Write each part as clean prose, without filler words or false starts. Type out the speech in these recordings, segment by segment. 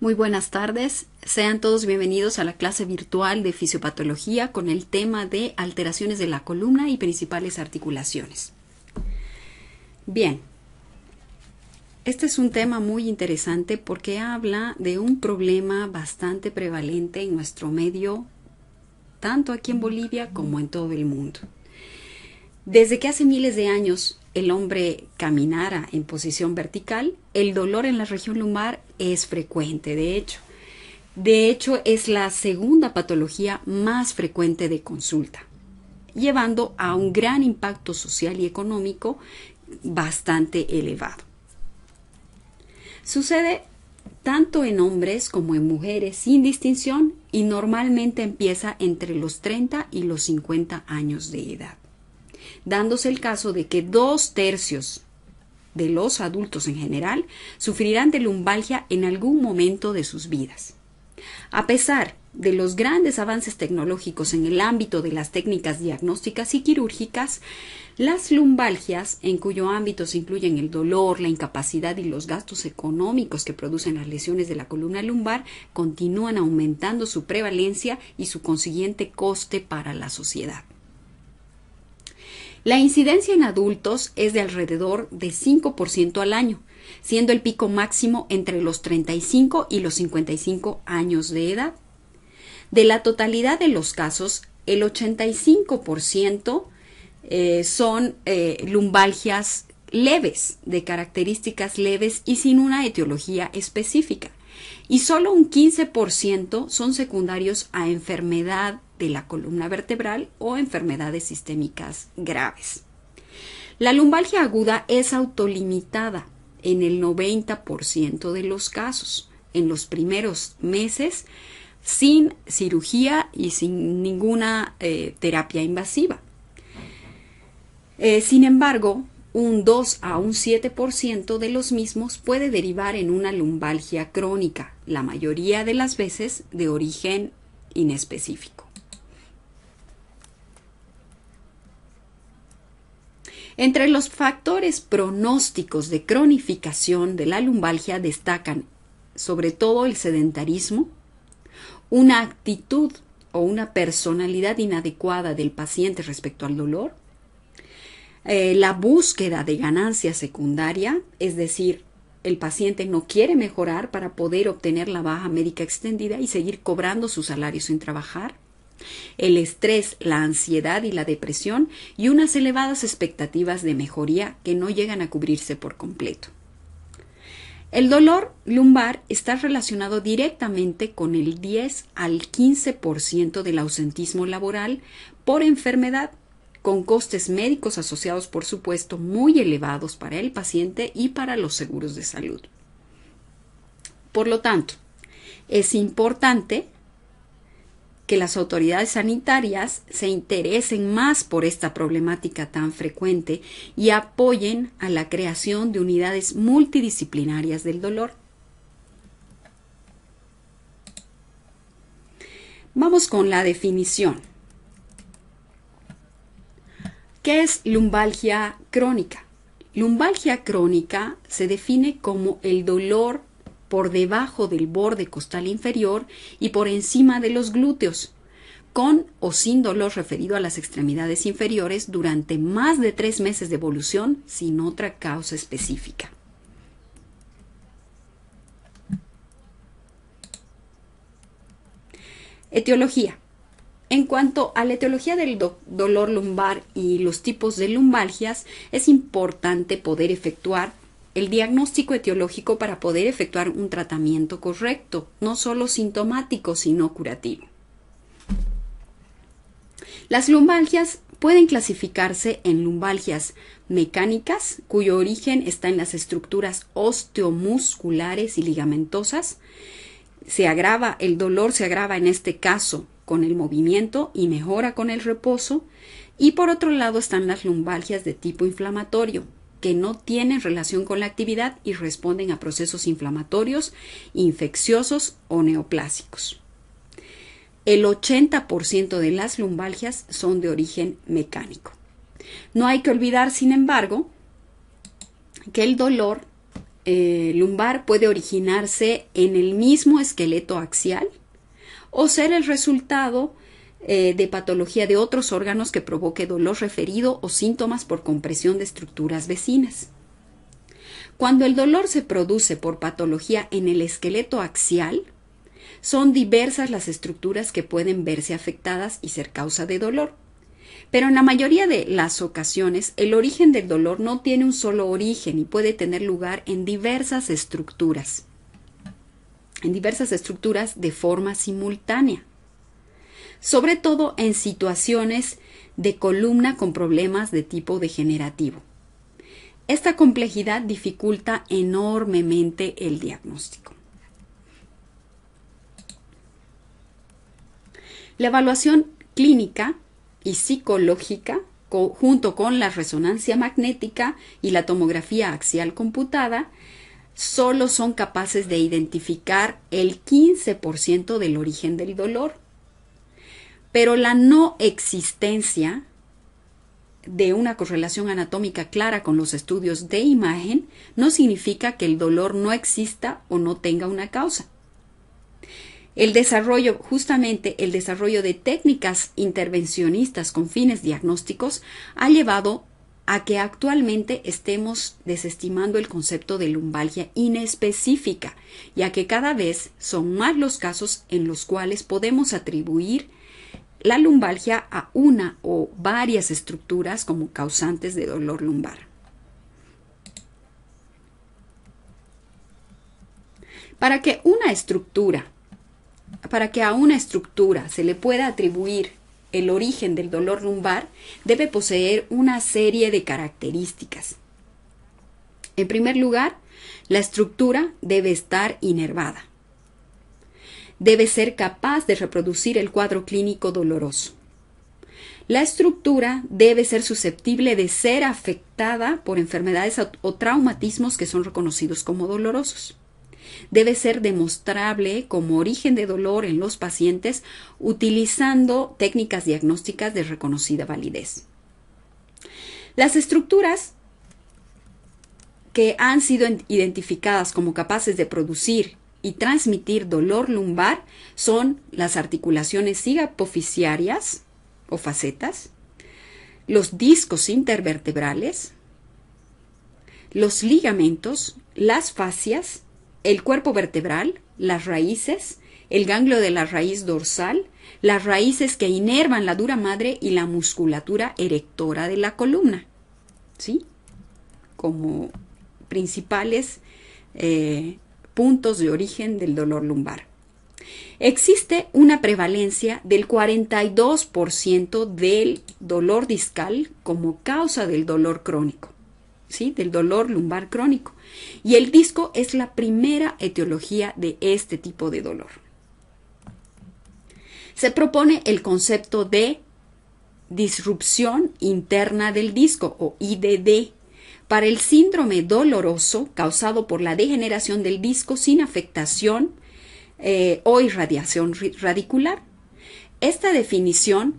Muy buenas tardes, sean todos bienvenidos a la clase virtual de fisiopatología con el tema de alteraciones de la columna y principales articulaciones. Bien, este es un tema muy interesante porque habla de un problema bastante prevalente en nuestro medio, tanto aquí en Bolivia como en todo el mundo. Desde que hace miles de años el hombre caminara en posición vertical, el dolor en la región lumbar es frecuente, de hecho es la segunda patología más frecuente de consulta, llevando a un gran impacto social y económico bastante elevado. Sucede tanto en hombres como en mujeres sin distinción y normalmente empieza entre los 30 y los 50 años de edad, dándose el caso de que 2/3 de los adultos en general sufrirán de lumbalgia en algún momento de sus vidas. A pesar de los grandes avances tecnológicos en el ámbito de las técnicas diagnósticas y quirúrgicas, las lumbalgias, en cuyo ámbito se incluyen el dolor, la incapacidad y los gastos económicos que producen las lesiones de la columna lumbar, continúan aumentando su prevalencia y su consiguiente coste para la sociedad. La incidencia en adultos es de alrededor de 5% al año, siendo el pico máximo entre los 35 y los 55 años de edad. De la totalidad de los casos, el 85% son lumbalgias leves, de características leves y sin una etiología específica, y solo un 15% son secundarios a enfermedad de la columna vertebral o enfermedades sistémicas graves. La lumbalgia aguda es autolimitada en el 90% de los casos, en los primeros meses, sin cirugía y sin ninguna terapia invasiva. Sin embargo, un 2 a un 7% de los mismos puede derivar en una lumbalgia crónica, la mayoría de las veces de origen inespecífico. Entre los factores pronósticos de cronificación de la lumbalgia destacan sobre todo el sedentarismo, una actitud o una personalidad inadecuada del paciente respecto al dolor, la búsqueda de ganancia secundaria, es decir, el paciente no quiere mejorar para poder obtener la baja médica extendida y seguir cobrando su salario sin trabajar, el estrés, la ansiedad y la depresión y unas elevadas expectativas de mejoría que no llegan a cubrirse por completo. El dolor lumbar está relacionado directamente con el 10 al 15% del ausentismo laboral por enfermedad, con costes médicos asociados, por supuesto, muy elevados para el paciente y para los seguros de salud. Por lo tanto, es importante que las autoridades sanitarias se interesen más por esta problemática tan frecuente y apoyen a la creación de unidades multidisciplinarias del dolor. Vamos con la definición. ¿Qué es lumbalgia crónica? Lumbalgia crónica se define como el dolor por debajo del borde costal inferior y por encima de los glúteos, con o sin dolor referido a las extremidades inferiores durante más de 3 meses de evolución sin otra causa específica. Etiología. En cuanto a la etiología del dolor lumbar y los tipos de lumbalgias, es importante poder efectuar el diagnóstico etiológico para poder efectuar un tratamiento correcto, no solo sintomático, sino curativo. Las lumbalgias pueden clasificarse en lumbalgias mecánicas, cuyo origen está en las estructuras osteomusculares y ligamentosas. El dolor se agrava en este caso con el movimiento y mejora con el reposo. Y por otro lado están las lumbalgias de tipo inflamatorio, que no tienen relación con la actividad y responden a procesos inflamatorios, infecciosos o neoplásicos. El 80% de las lumbalgias son de origen mecánico. No hay que olvidar, sin embargo, que el dolor lumbar puede originarse en el mismo esqueleto axial o ser el resultado de patología de otros órganos que provoque dolor referido o síntomas por compresión de estructuras vecinas. Cuando el dolor se produce por patología en el esqueleto axial, son diversas las estructuras que pueden verse afectadas y ser causa de dolor. Pero en la mayoría de las ocasiones, el origen del dolor no tiene un solo origen y puede tener lugar en diversas estructuras de forma simultánea, sobre todo en situaciones de columna con problemas de tipo degenerativo. Esta complejidad dificulta enormemente el diagnóstico. La evaluación clínica y psicológica, junto con la resonancia magnética y la tomografía axial computada, solo son capaces de identificar el 15% del origen del dolor. Pero la no existencia de una correlación anatómica clara con los estudios de imagen no significa que el dolor no exista o no tenga una causa. El desarrollo de técnicas intervencionistas con fines diagnósticos ha llevado a que actualmente estemos desestimando el concepto de lumbalgia inespecífica, ya que cada vez son más los casos en los cuales podemos atribuir la lumbalgia a una o varias estructuras como causantes de dolor lumbar. Para que a una estructura se le pueda atribuir el origen del dolor lumbar, debe poseer una serie de características. En primer lugar, la estructura debe estar inervada. Debe ser capaz de reproducir el cuadro clínico doloroso. La estructura debe ser susceptible de ser afectada por enfermedades o traumatismos que son reconocidos como dolorosos. Debe ser demostrable como origen de dolor en los pacientes utilizando técnicas diagnósticas de reconocida validez. Las estructuras que han sido identificadas como capaces de producir y transmitir dolor lumbar son las articulaciones sigapofisiarias o facetas, los discos intervertebrales, los ligamentos, las fascias, el cuerpo vertebral, las raíces, el ganglio de la raíz dorsal, las raíces que inervan la dura madre y la musculatura erectora de la columna, ¿sí? Como principales puntos de origen del dolor lumbar. Existe una prevalencia del 42% del dolor discal como causa del dolor crónico, ¿sí? Del dolor lumbar crónico. Y el disco es la primera etiología de este tipo de dolor. Se propone el concepto de disrupción interna del disco o IDD para el síndrome doloroso causado por la degeneración del disco sin afectación o irradiación radicular. Esta definición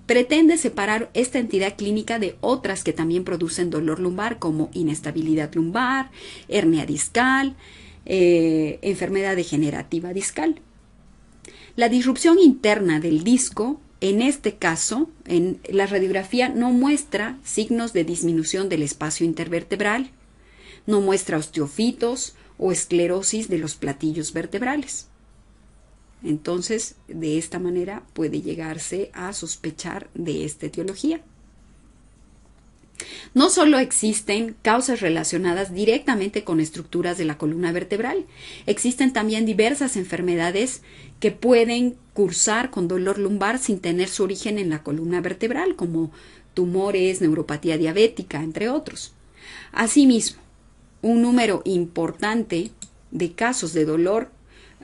pretende separar esta entidad clínica de otras que también producen dolor lumbar como inestabilidad lumbar, hernia discal, enfermedad degenerativa discal. La disrupción interna del disco, en este caso, en la radiografía no muestra signos de disminución del espacio intervertebral, no muestra osteofitos o esclerosis de los platillos vertebrales. Entonces, de esta manera puede llegarse a sospechar de esta etiología. No solo existen causas relacionadas directamente con estructuras de la columna vertebral, existen también diversas enfermedades que pueden cursar con dolor lumbar sin tener su origen en la columna vertebral, como tumores, neuropatía diabética, entre otros. Asimismo, un número importante de casos de dolor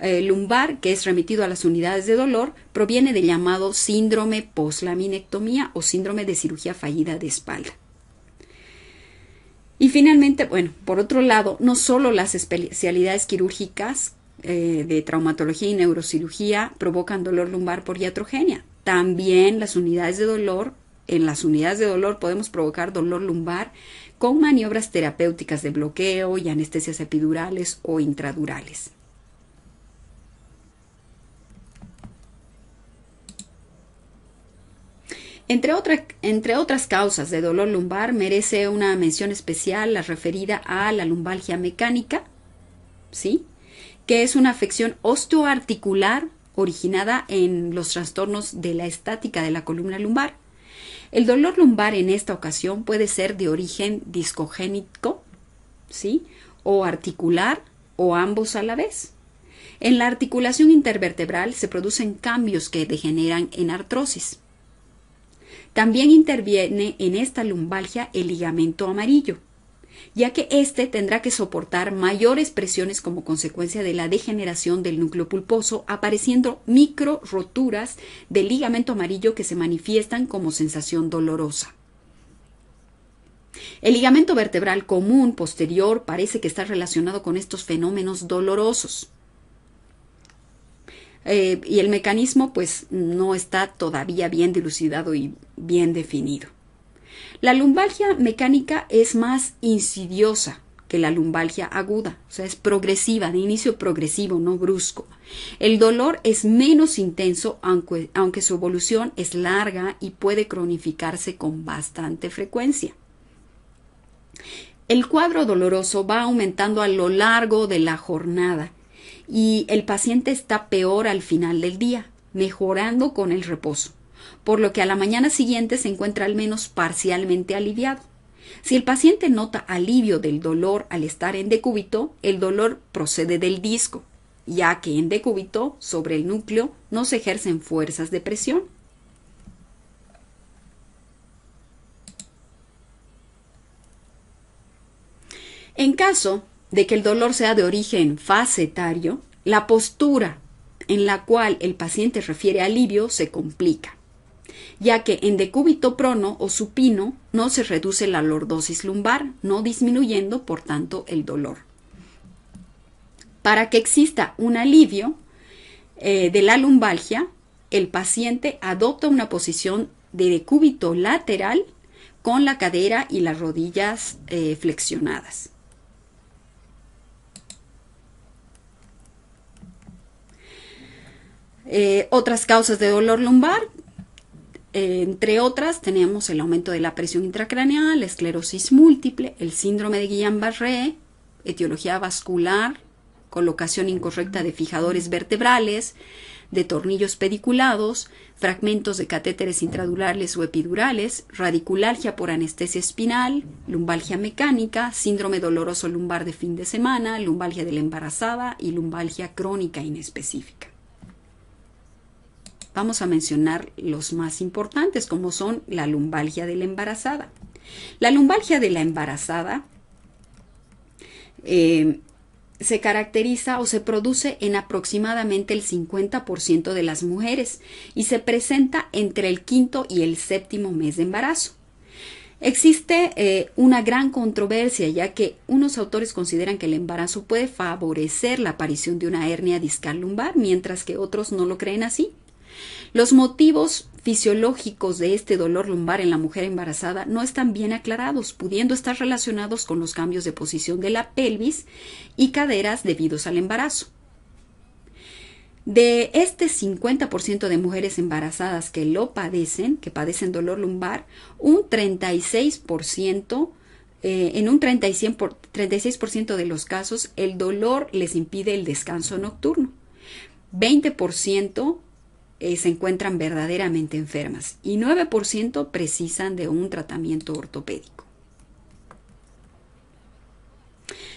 lumbar, que es remitido a las unidades de dolor, proviene del llamado síndrome poslaminectomía o síndrome de cirugía fallida de espalda. Y finalmente, por otro lado, no solo las especialidades quirúrgicas de traumatología y neurocirugía provocan dolor lumbar por iatrogenia. También en las unidades de dolor podemos provocar dolor lumbar con maniobras terapéuticas de bloqueo y anestesias epidurales o intradurales. Entre otras causas de dolor lumbar, merece una mención especial la referida a la lumbalgia mecánica, ¿sí?, que es una afección osteoarticular originada en los trastornos de la estática de la columna lumbar. El dolor lumbar en esta ocasión puede ser de origen discogénico, ¿sí?, o articular, o ambos a la vez. En la articulación intervertebral se producen cambios que degeneran en artrosis. También interviene en esta lumbalgia el ligamento amarillo, ya que éste tendrá que soportar mayores presiones como consecuencia de la degeneración del núcleo pulposo, apareciendo micro roturas del ligamento amarillo que se manifiestan como sensación dolorosa. El ligamento vertebral común posterior parece que está relacionado con estos fenómenos dolorosos. Y el mecanismo pues no está todavía bien dilucidado y bien definido. La lumbalgia mecánica es más insidiosa que la lumbalgia aguda, o sea, es progresiva, de inicio progresivo, no brusco. El dolor es menos intenso, aunque su evolución es larga y puede cronificarse con bastante frecuencia. El cuadro doloroso va aumentando a lo largo de la jornada y el paciente está peor al final del día, mejorando con el reposo, por lo que a la mañana siguiente se encuentra al menos parcialmente aliviado. Si el paciente nota alivio del dolor al estar en decúbito, el dolor procede del disco, ya que en decúbito, sobre el núcleo, no se ejercen fuerzas de presión. En caso de que el dolor sea de origen facetario, la postura en la cual el paciente refiere alivio se complica, ya que en decúbito prono o supino no se reduce la lordosis lumbar, no disminuyendo por tanto el dolor. Para que exista un alivio de la lumbalgia, el paciente adopta una posición de decúbito lateral con la cadera y las rodillas flexionadas. Otras causas de dolor lumbar, entre otras, tenemos el aumento de la presión intracraneal, la esclerosis múltiple, el síndrome de Guillain-Barré, etiología vascular, colocación incorrecta de fijadores vertebrales, de tornillos pediculados, fragmentos de catéteres intradurales o epidurales, radiculalgia por anestesia espinal, lumbalgia mecánica, síndrome doloroso lumbar de fin de semana, lumbalgia de la embarazada y lumbalgia crónica inespecífica. Vamos a mencionar los más importantes, como son la lumbalgia de la embarazada. La lumbalgia de la embarazada se caracteriza o se produce en aproximadamente el 50% de las mujeres y se presenta entre el quinto y el séptimo mes de embarazo. Existe una gran controversia, ya que unos autores consideran que el embarazo puede favorecer la aparición de una hernia discal lumbar, mientras que otros no lo creen así. Los motivos fisiológicos de este dolor lumbar en la mujer embarazada no están bien aclarados, pudiendo estar relacionados con los cambios de posición de la pelvis y caderas debidos al embarazo. De este 50% de mujeres embarazadas que padecen dolor lumbar, un 36%, en un 36% de los casos, el dolor les impide el descanso nocturno. 20% se encuentran verdaderamente enfermas y 9% precisan de un tratamiento ortopédico.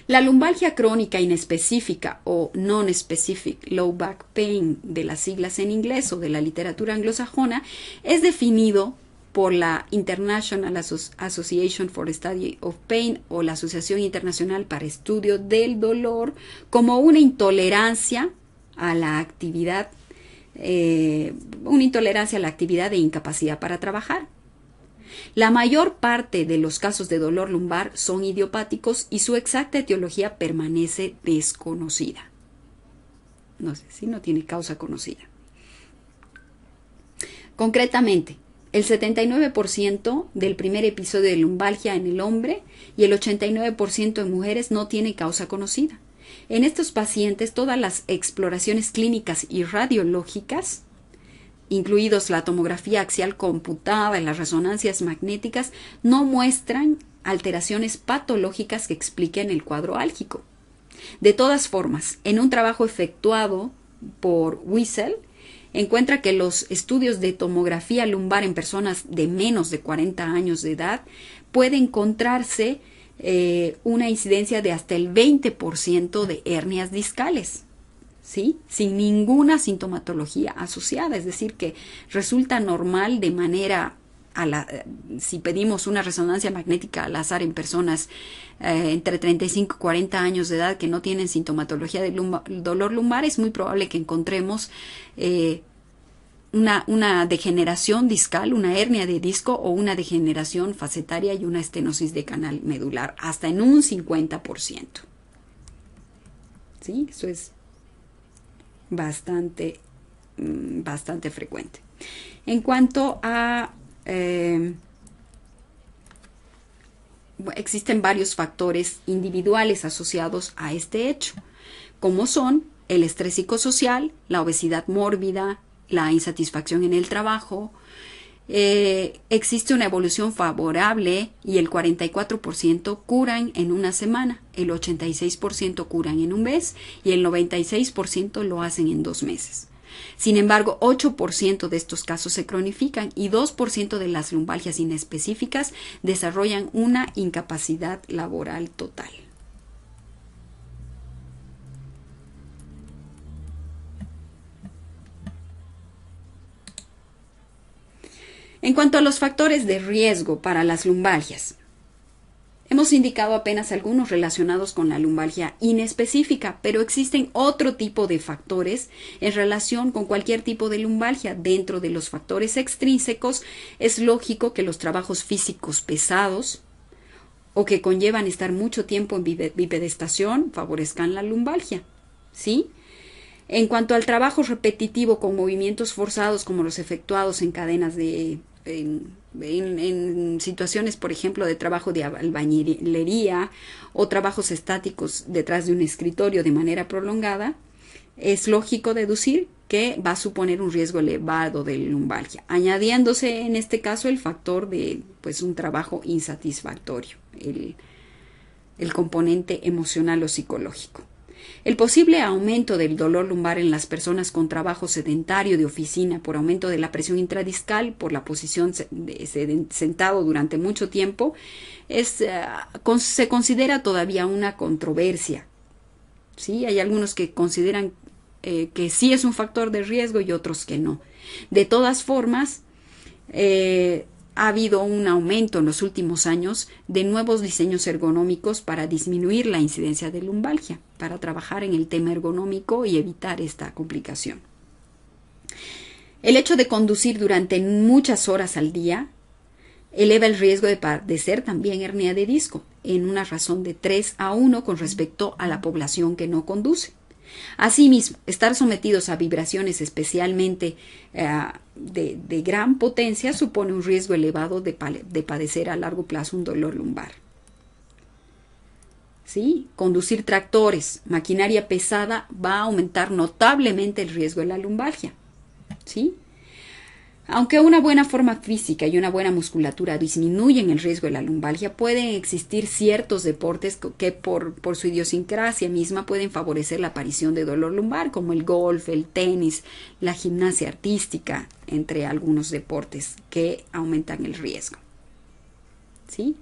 La lumbalgia crónica inespecífica o non-specific low back pain, de las siglas en inglés o de la literatura anglosajona, es definido por la International Association for Study of Pain o la Asociación Internacional para Estudio del Dolor como una intolerancia a la actividad e incapacidad para trabajar. La mayor parte de los casos de dolor lumbar son idiopáticos y su exacta etiología permanece desconocida. No tiene causa conocida. Concretamente, el 79% del primer episodio de lumbalgia en el hombre y el 89% en mujeres no tiene causa conocida. En estos pacientes, todas las exploraciones clínicas y radiológicas, incluidos la tomografía axial computada y las resonancias magnéticas, no muestran alteraciones patológicas que expliquen el cuadro álgico. De todas formas, en un trabajo efectuado por Wiesel, encuentra que los estudios de tomografía lumbar en personas de menos de 40 años de edad puede encontrarse una incidencia de hasta el 20% de hernias discales, ¿sí? Sin ninguna sintomatología asociada, es decir, que resulta normal de manera, si pedimos una resonancia magnética al azar en personas entre 35 y 40 años de edad que no tienen sintomatología de dolor lumbar, es muy probable que encontremos una degeneración discal, una hernia de disco o una degeneración facetaria y una estenosis de canal medular, hasta en un 50%. ¿Sí? Eso es bastante frecuente. En cuanto a existen varios factores individuales asociados a este hecho, como son el estrés psicosocial, la obesidad mórbida, la insatisfacción en el trabajo. Existe una evolución favorable y el 44% curan en una semana, el 86% curan en un mes y el 96% lo hacen en 2 meses. Sin embargo, 8% de estos casos se cronifican y 2% de las lumbalgias inespecíficas desarrollan una incapacidad laboral total. En cuanto a los factores de riesgo para las lumbalgias, hemos indicado apenas algunos relacionados con la lumbalgia inespecífica, pero existen otro tipo de factores en relación con cualquier tipo de lumbalgia. Dentro de los factores extrínsecos, es lógico que los trabajos físicos pesados o que conllevan estar mucho tiempo en bipedestación favorezcan la lumbalgia, ¿sí? En cuanto al trabajo repetitivo con movimientos forzados como los efectuados en cadenas en situaciones, por ejemplo, de trabajo de albañilería o trabajos estáticos detrás de un escritorio de manera prolongada, es lógico deducir que va a suponer un riesgo elevado de lumbalgia, añadiéndose en este caso el factor de un trabajo insatisfactorio, el componente emocional o psicológico. El posible aumento del dolor lumbar en las personas con trabajo sedentario de oficina por aumento de la presión intradiscal por la posición sentado durante mucho tiempo se considera todavía una controversia. ¿Sí? Hay algunos que consideran que sí es un factor de riesgo y otros que no. De todas formas, ha habido un aumento en los últimos años de nuevos diseños ergonómicos para disminuir la incidencia de lumbalgia, para trabajar en el tema ergonómico y evitar esta complicación. El hecho de conducir durante muchas horas al día eleva el riesgo de padecer también hernia de disco en una razón de 3:1 con respecto a la población que no conduce. Asimismo, estar sometidos a vibraciones especialmente de gran potencia supone un riesgo elevado de padecer a largo plazo un dolor lumbar. ¿Sí? Conducir tractores, maquinaria pesada va a aumentar notablemente el riesgo de la lumbalgia. ¿Sí? Aunque una buena forma física y una buena musculatura disminuyen el riesgo de la lumbalgia, pueden existir ciertos deportes que por su idiosincrasia misma pueden favorecer la aparición de dolor lumbar, como el golf, el tenis, la gimnasia artística, entre algunos deportes que aumentan el riesgo. ¿Sí?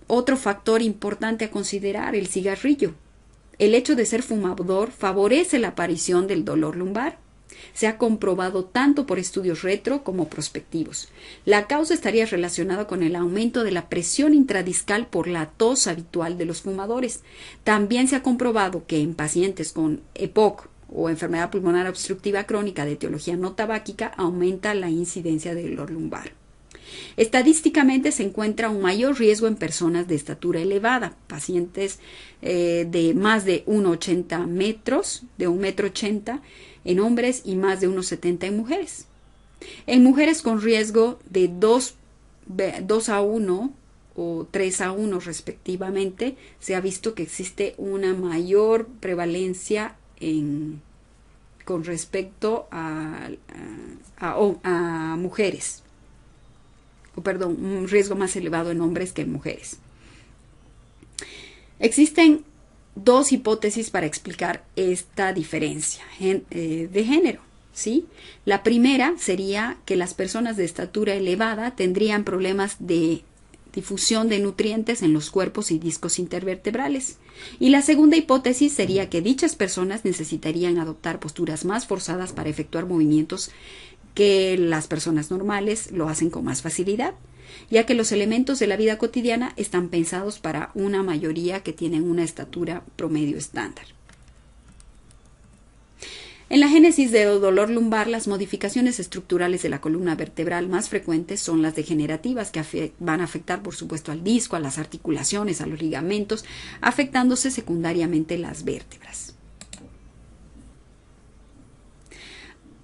Otro factor importante a considerar, el cigarrillo. El hecho de ser fumador favorece la aparición del dolor lumbar. Se ha comprobado tanto por estudios retro como prospectivos. La causa estaría relacionada con el aumento de la presión intradiscal por la tos habitual de los fumadores. También se ha comprobado que en pacientes con EPOC o enfermedad pulmonar obstructiva crónica de etiología no tabáquica aumenta la incidencia de dolor lumbar. Estadísticamente se encuentra un mayor riesgo en personas de estatura elevada, pacientes de más de 1,80 metros, de 1,80 m en hombres y más de 1,70 en mujeres. En mujeres con riesgo de 2-1 o 3-1 respectivamente, se ha visto que existe una mayor prevalencia con respecto a mujeres, un riesgo más elevado en hombres que en mujeres. Existen dos hipótesis para explicar esta diferencia de género, ¿sí? La primera sería que las personas de estatura elevada tendrían problemas de difusión de nutrientes en los cuerpos y discos intervertebrales. Y la segunda hipótesis sería que dichas personas necesitarían adoptar posturas más forzadas para efectuar movimientos que las personas normales lo hacen con más facilidad, ya que los elementos de la vida cotidiana están pensados para una mayoría que tienen una estatura promedio estándar. En la génesis del dolor lumbar, las modificaciones estructurales de la columna vertebral más frecuentes son las degenerativas, que van a afectar, por supuesto, al disco, a las articulaciones, a los ligamentos, afectándose secundariamente las vértebras.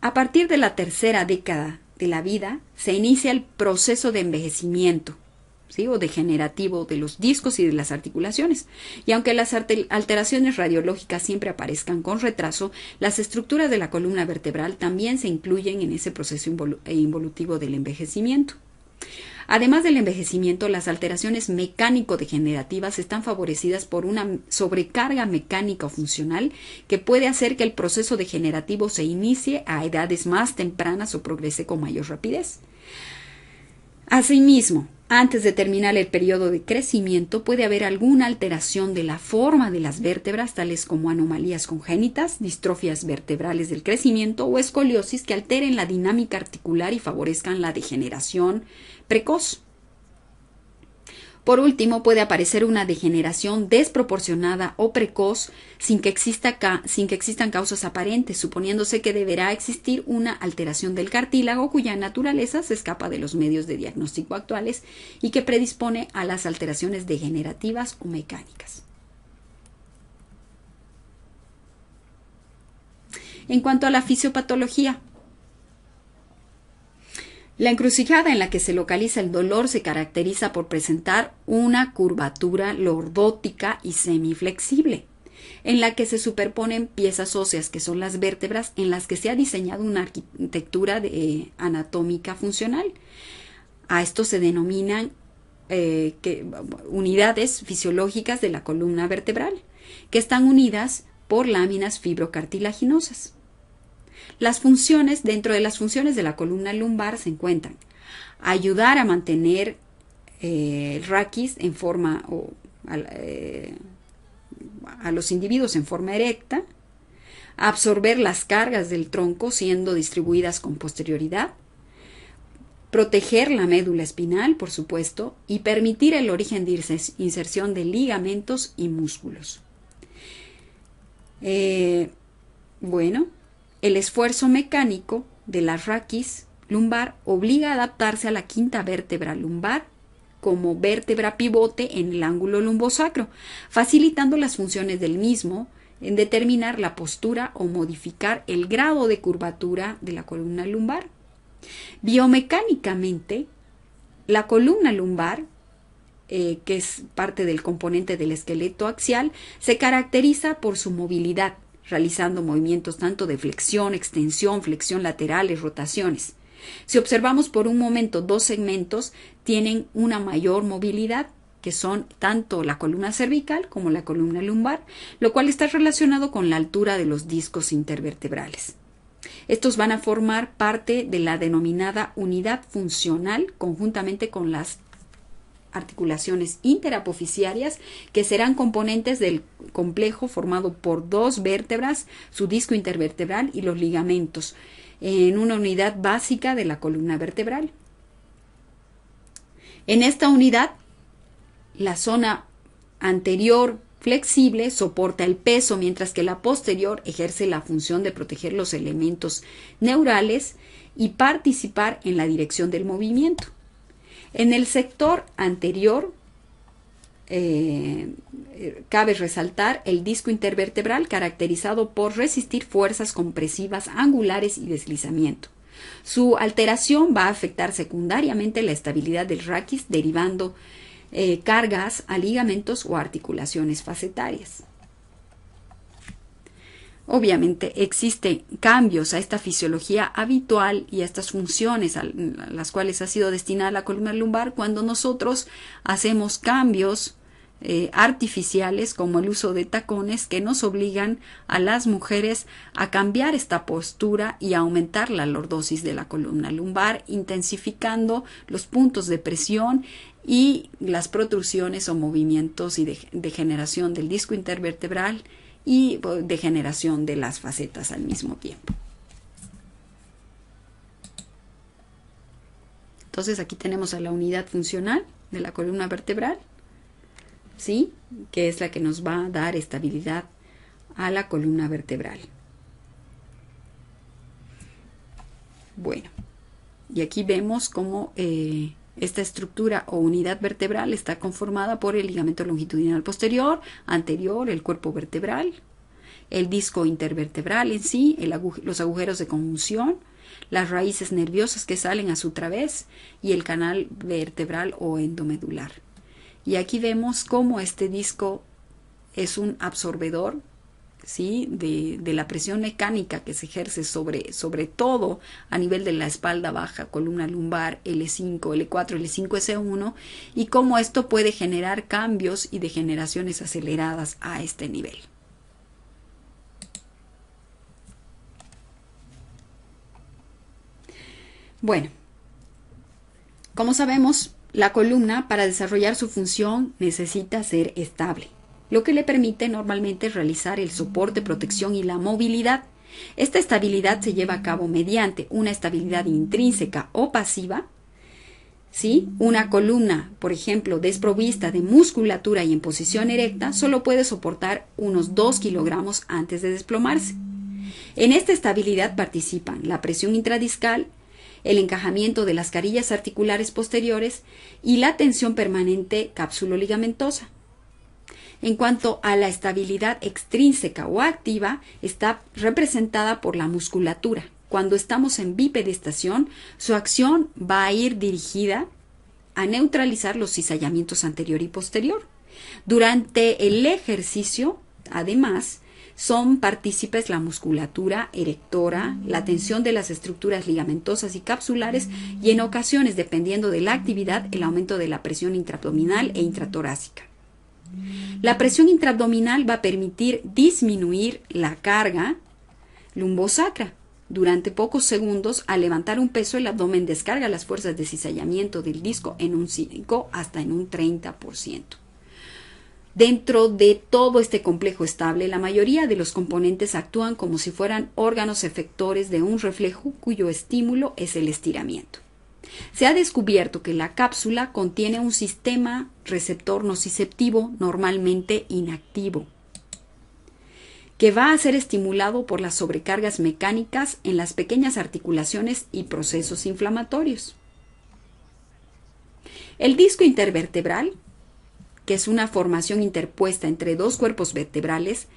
A partir de la tercera década de la vida, se inicia el proceso de envejecimiento, ¿sí? O degenerativo de los discos y de las articulaciones. Y aunque las alteraciones radiológicas siempre aparezcan con retraso, las estructuras de la columna vertebral también se incluyen en ese proceso involutivo del envejecimiento. Además del envejecimiento, las alteraciones mecánico-degenerativas están favorecidas por una sobrecarga mecánica o funcional que puede hacer que el proceso degenerativo se inicie a edades más tempranas o progrese con mayor rapidez. Asimismo, antes de terminar el periodo de crecimiento, puede haber alguna alteración de la forma de las vértebras, tales como anomalías congénitas, distrofias vertebrales del crecimiento o escoliosis que alteren la dinámica articular y favorezcan la degeneración precoz. Por último, puede aparecer una degeneración desproporcionada o precoz sin que existan causas aparentes, suponiéndose que deberá existir una alteración del cartílago cuya naturaleza se escapa de los medios de diagnóstico actuales y que predispone a las alteraciones degenerativas o mecánicas. En cuanto a la fisiopatología, la encrucijada en la que se localiza el dolor se caracteriza por presentar una curvatura lordótica y semiflexible, en la que se superponen piezas óseas, que son las vértebras, en las que se ha diseñado una arquitectura anatómica funcional. A esto se denominan unidades fisiológicas de la columna vertebral, que están unidas por láminas fibrocartilaginosas. Dentro de las funciones de la columna lumbar se encuentran ayudar a mantener el raquis en forma a los individuos en forma erecta, absorber las cargas del tronco siendo distribuidas con posterioridad, proteger la médula espinal, por supuesto, y permitir el origen de inserción de ligamentos y músculos. El esfuerzo mecánico de la raquis lumbar obliga a adaptarse a la quinta vértebra lumbar como vértebra pivote en el ángulo lumbosacro, facilitando las funciones del mismo en determinar la postura o modificar el grado de curvatura de la columna lumbar. Biomecánicamente, la columna lumbar, que es parte del componente del esqueleto axial, se caracteriza por su movilidad, realizando movimientos tanto de flexión, extensión, flexión laterales, rotaciones. Si observamos por un momento dos segmentos, tienen una mayor movilidad, que son tanto la columna cervical como la columna lumbar, lo cual está relacionado con la altura de los discos intervertebrales. Estos van a formar parte de la denominada unidad funcional conjuntamente con las articulaciones interapofisiarias, que serán componentes del complejo formado por dos vértebras, su disco intervertebral y los ligamentos, en una unidad básica de la columna vertebral. En esta unidad, la zona anterior flexible soporta el peso, mientras que la posterior ejerce la función de proteger los elementos neurales y participar en la dirección del movimiento. En el sector anterior cabe resaltar el disco intervertebral, caracterizado por resistir fuerzas compresivas angulares y deslizamiento. Su alteración va a afectar secundariamente la estabilidad del raquis, derivando cargas a ligamentos o articulaciones facetarias. Obviamente existen cambios a esta fisiología habitual y a estas funciones a las cuales ha sido destinada la columna lumbar cuando nosotros hacemos cambios artificiales como el uso de tacones que nos obligan a las mujeres a cambiar esta postura y a aumentar la lordosis de la columna lumbar, intensificando los puntos de presión y las protrusiones o movimientos y degeneración del disco intervertebral y degeneración de las facetas al mismo tiempo. Entonces aquí tenemos a la unidad funcional de la columna vertebral, ¿sí? Que es la que nos va a dar estabilidad a la columna vertebral. Bueno, y aquí vemos cómo esta estructura o unidad vertebral está conformada por el ligamento longitudinal posterior, anterior, el cuerpo vertebral, el disco intervertebral en sí, los agujeros de conjunción, las raíces nerviosas que salen a su través y el canal vertebral o endomedular. Y aquí vemos cómo este disco es un absorbedor, ¿sí? de la presión mecánica que se ejerce sobre todo a nivel de la espalda baja, columna lumbar, L5, L4, L5, S1, y cómo esto puede generar cambios y degeneraciones aceleradas a este nivel. Bueno, como sabemos, la columna para desarrollar su función necesita ser estable, lo que le permite normalmente realizar el soporte, protección y la movilidad. Esta estabilidad se lleva a cabo mediante una estabilidad intrínseca o pasiva, ¿sí? Una columna, por ejemplo, desprovista de musculatura y en posición erecta, solo puede soportar unos 2 kilogramos antes de desplomarse. En esta estabilidad participan la presión intradiscal, el encajamiento de las carillas articulares posteriores y la tensión permanente cápsulo-ligamentosa. En cuanto a la estabilidad extrínseca o activa, está representada por la musculatura. Cuando estamos en bipedestación, su acción va a ir dirigida a neutralizar los cizallamientos anterior y posterior. Durante el ejercicio, además, son partícipes la musculatura erectora, la tensión de las estructuras ligamentosas y capsulares y en ocasiones, dependiendo de la actividad, el aumento de la presión intraabdominal e intratorácica. La presión intraabdominal va a permitir disminuir la carga lumbosacra. Durante pocos segundos, al levantar un peso, el abdomen descarga las fuerzas de cizallamiento del disco en un 5 hasta en un 30%. Dentro de todo este complejo estable, la mayoría de los componentes actúan como si fueran órganos efectores de un reflejo cuyo estímulo es el estiramiento. Se ha descubierto que la cápsula contiene un sistema receptor nociceptivo normalmente inactivo, que va a ser estimulado por las sobrecargas mecánicas en las pequeñas articulaciones y procesos inflamatorios. El disco intervertebral, que es una formación interpuesta entre dos cuerpos vertebrales,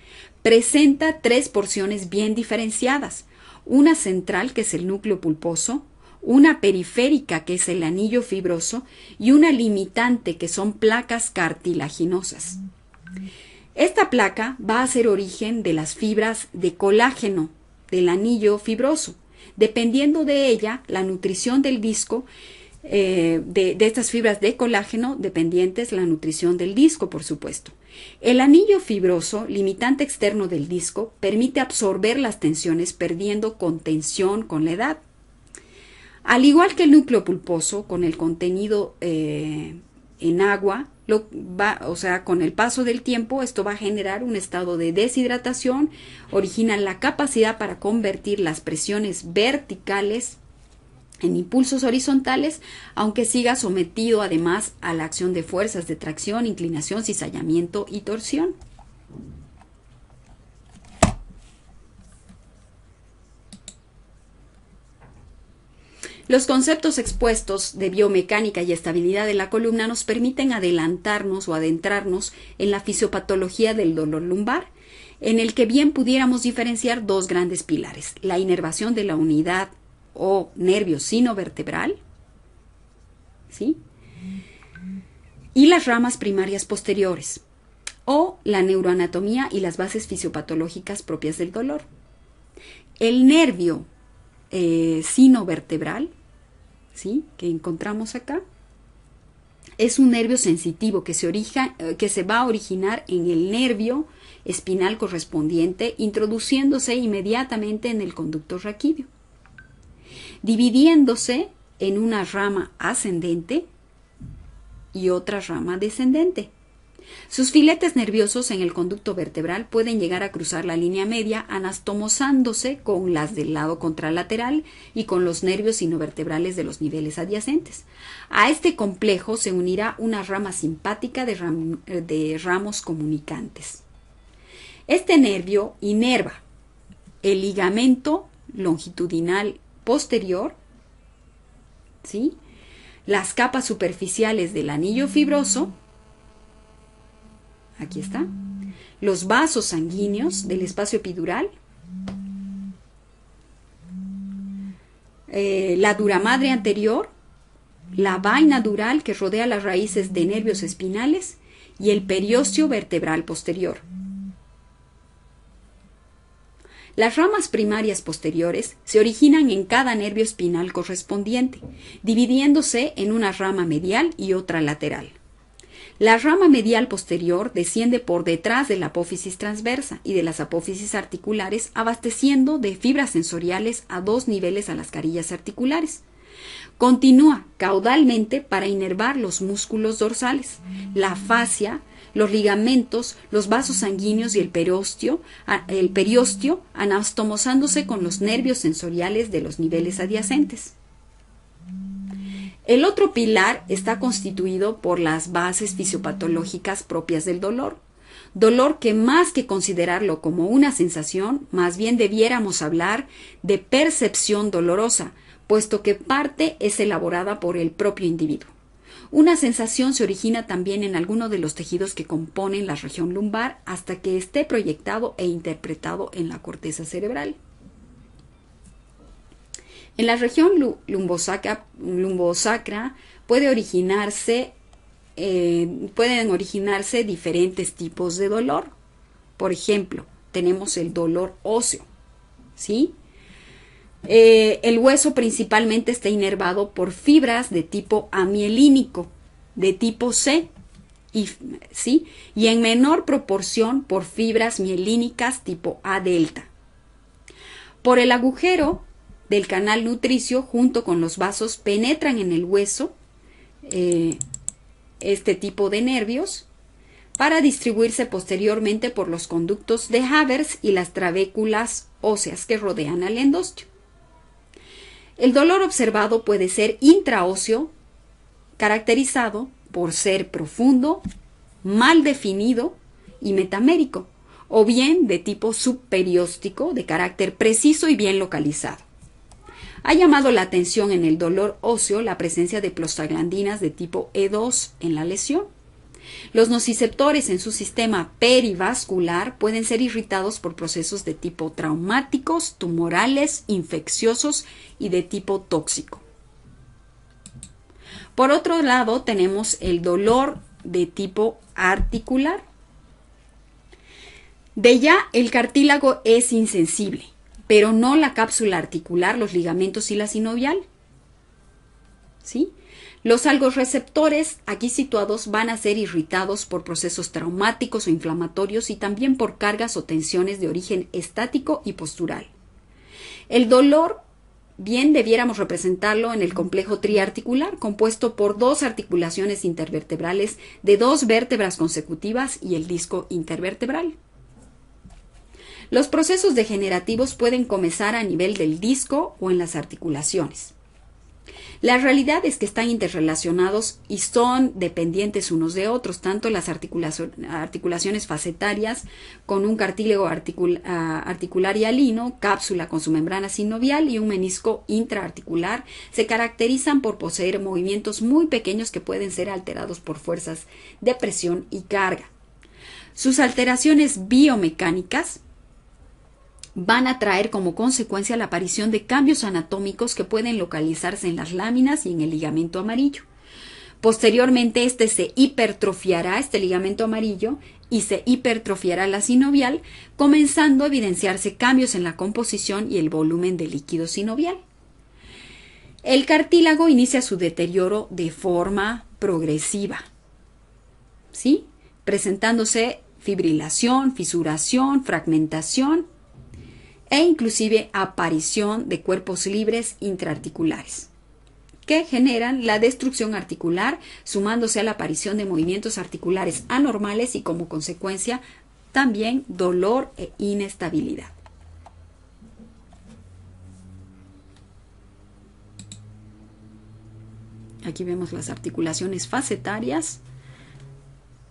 presenta 3 porciones bien diferenciadas, una central, que es el núcleo pulposo, una periférica, que es el anillo fibroso, y una limitante, que son placas cartilaginosas. Esta placa va a ser origen de las fibras de colágeno del anillo fibroso. Dependiendo de ella, la nutrición del disco, de estas fibras de colágeno dependientes, la nutrición del disco, por supuesto. El anillo fibroso, limitante externo del disco, permite absorber las tensiones, perdiendo contención con la edad. Al igual que el núcleo pulposo, con el contenido en agua, con el paso del tiempo, esto va a generar un estado de deshidratación, origina la capacidad para convertir las presiones verticales en impulsos horizontales, aunque siga sometido además a la acción de fuerzas de tracción, inclinación, cizallamiento y torsión. Los conceptos expuestos de biomecánica y estabilidad de la columna nos permiten adelantarnos o adentrarnos en la fisiopatología del dolor lumbar, en el que bien pudiéramos diferenciar dos grandes pilares: la inervación de la unidad o nervio sinovertebral, ¿sí? Y las ramas primarias posteriores, o la neuroanatomía y las bases fisiopatológicas propias del dolor. El nervio sinovertebral, ¿sí?, que encontramos acá, es un nervio sensitivo que se va a originar en el nervio espinal correspondiente, introduciéndose inmediatamente en el conducto raquídeo, dividiéndose en una rama ascendente y otra rama descendente. Sus filetes nerviosos en el conducto vertebral pueden llegar a cruzar la línea media, anastomosándose con las del lado contralateral y con los nervios sinovertebrales de los niveles adyacentes. A este complejo se unirá una rama simpática de ramos comunicantes. Este nervio inerva el ligamento longitudinal posterior, ¿sí?, las capas superficiales del anillo fibroso, aquí está, los vasos sanguíneos del espacio epidural, la duramadre anterior, la vaina dural que rodea las raíces de nervios espinales y el periósteo vertebral posterior. Las ramas primarias posteriores se originan en cada nervio espinal correspondiente, dividiéndose en una rama medial y otra lateral. La rama medial posterior desciende por detrás de la apófisis transversa y de las apófisis articulares, abasteciendo de fibras sensoriales a 2 niveles a las carillas articulares. Continúa caudalmente para inervar los músculos dorsales, la fascia, los ligamentos, los vasos sanguíneos y el periósteo, anastomosándose con los nervios sensoriales de los niveles adyacentes. El otro pilar está constituido por las bases fisiopatológicas propias del dolor que más que considerarlo como una sensación, más bien debiéramos hablar de percepción dolorosa, puesto que parte es elaborada por el propio individuo. Una sensación se origina también en alguno de los tejidos que componen la región lumbar hasta que esté proyectado e interpretado en la corteza cerebral. En la región lumbosacra pueden originarse diferentes tipos de dolor. Por ejemplo, tenemos el dolor óseo, ¿sí? El hueso principalmente está inervado por fibras de tipo amielínico, de tipo C, ¿sí?, y en menor proporción por fibras mielínicas tipo A delta. Por el agujero del canal nutricio, junto con los vasos, penetran en el hueso este tipo de nervios para distribuirse posteriormente por los conductos de Havers y las trabéculas óseas que rodean al endostio. El dolor observado puede ser intraóseo, caracterizado por ser profundo, mal definido y metamérico, o bien de tipo subperióstico, de carácter preciso y bien localizado. Ha llamado la atención en el dolor óseo la presencia de prostaglandinas de tipo E2 en la lesión. Los nociceptores en su sistema perivascular pueden ser irritados por procesos de tipo traumáticos, tumorales, infecciosos y de tipo tóxico. Por otro lado, tenemos el dolor de tipo articular. De ya, el cartílago es insensible, pero no la cápsula articular, los ligamentos y la sinovial, ¿sí? Los algorreceptores aquí situados van a ser irritados por procesos traumáticos o inflamatorios y también por cargas o tensiones de origen estático y postural. El dolor bien debiéramos representarlo en el complejo triarticular, compuesto por 2 articulaciones intervertebrales de 2 vértebras consecutivas y el disco intervertebral. Los procesos degenerativos pueden comenzar a nivel del disco o en las articulaciones. La realidad es que están interrelacionados y son dependientes unos de otros, tanto las articulaciones facetarias con un cartílago articular hialino, cápsula con su membrana sinovial y un menisco intraarticular se caracterizan por poseer movimientos muy pequeños que pueden ser alterados por fuerzas de presión y carga. Sus alteraciones biomecánicas van a traer como consecuencia la aparición de cambios anatómicos que pueden localizarse en las láminas y en el ligamento amarillo. Posteriormente, se hipertrofiará, este ligamento amarillo, y se hipertrofiará la sinovial, comenzando a evidenciarse cambios en la composición y el volumen del líquido sinovial. El cartílago inicia su deterioro de forma progresiva, ¿sí? Presentándose fibrilación, fisuración, fragmentación e inclusive aparición de cuerpos libres intraarticulares, que generan la destrucción articular, sumándose a la aparición de movimientos articulares anormales y como consecuencia también dolor e inestabilidad. Aquí vemos las articulaciones facetarias,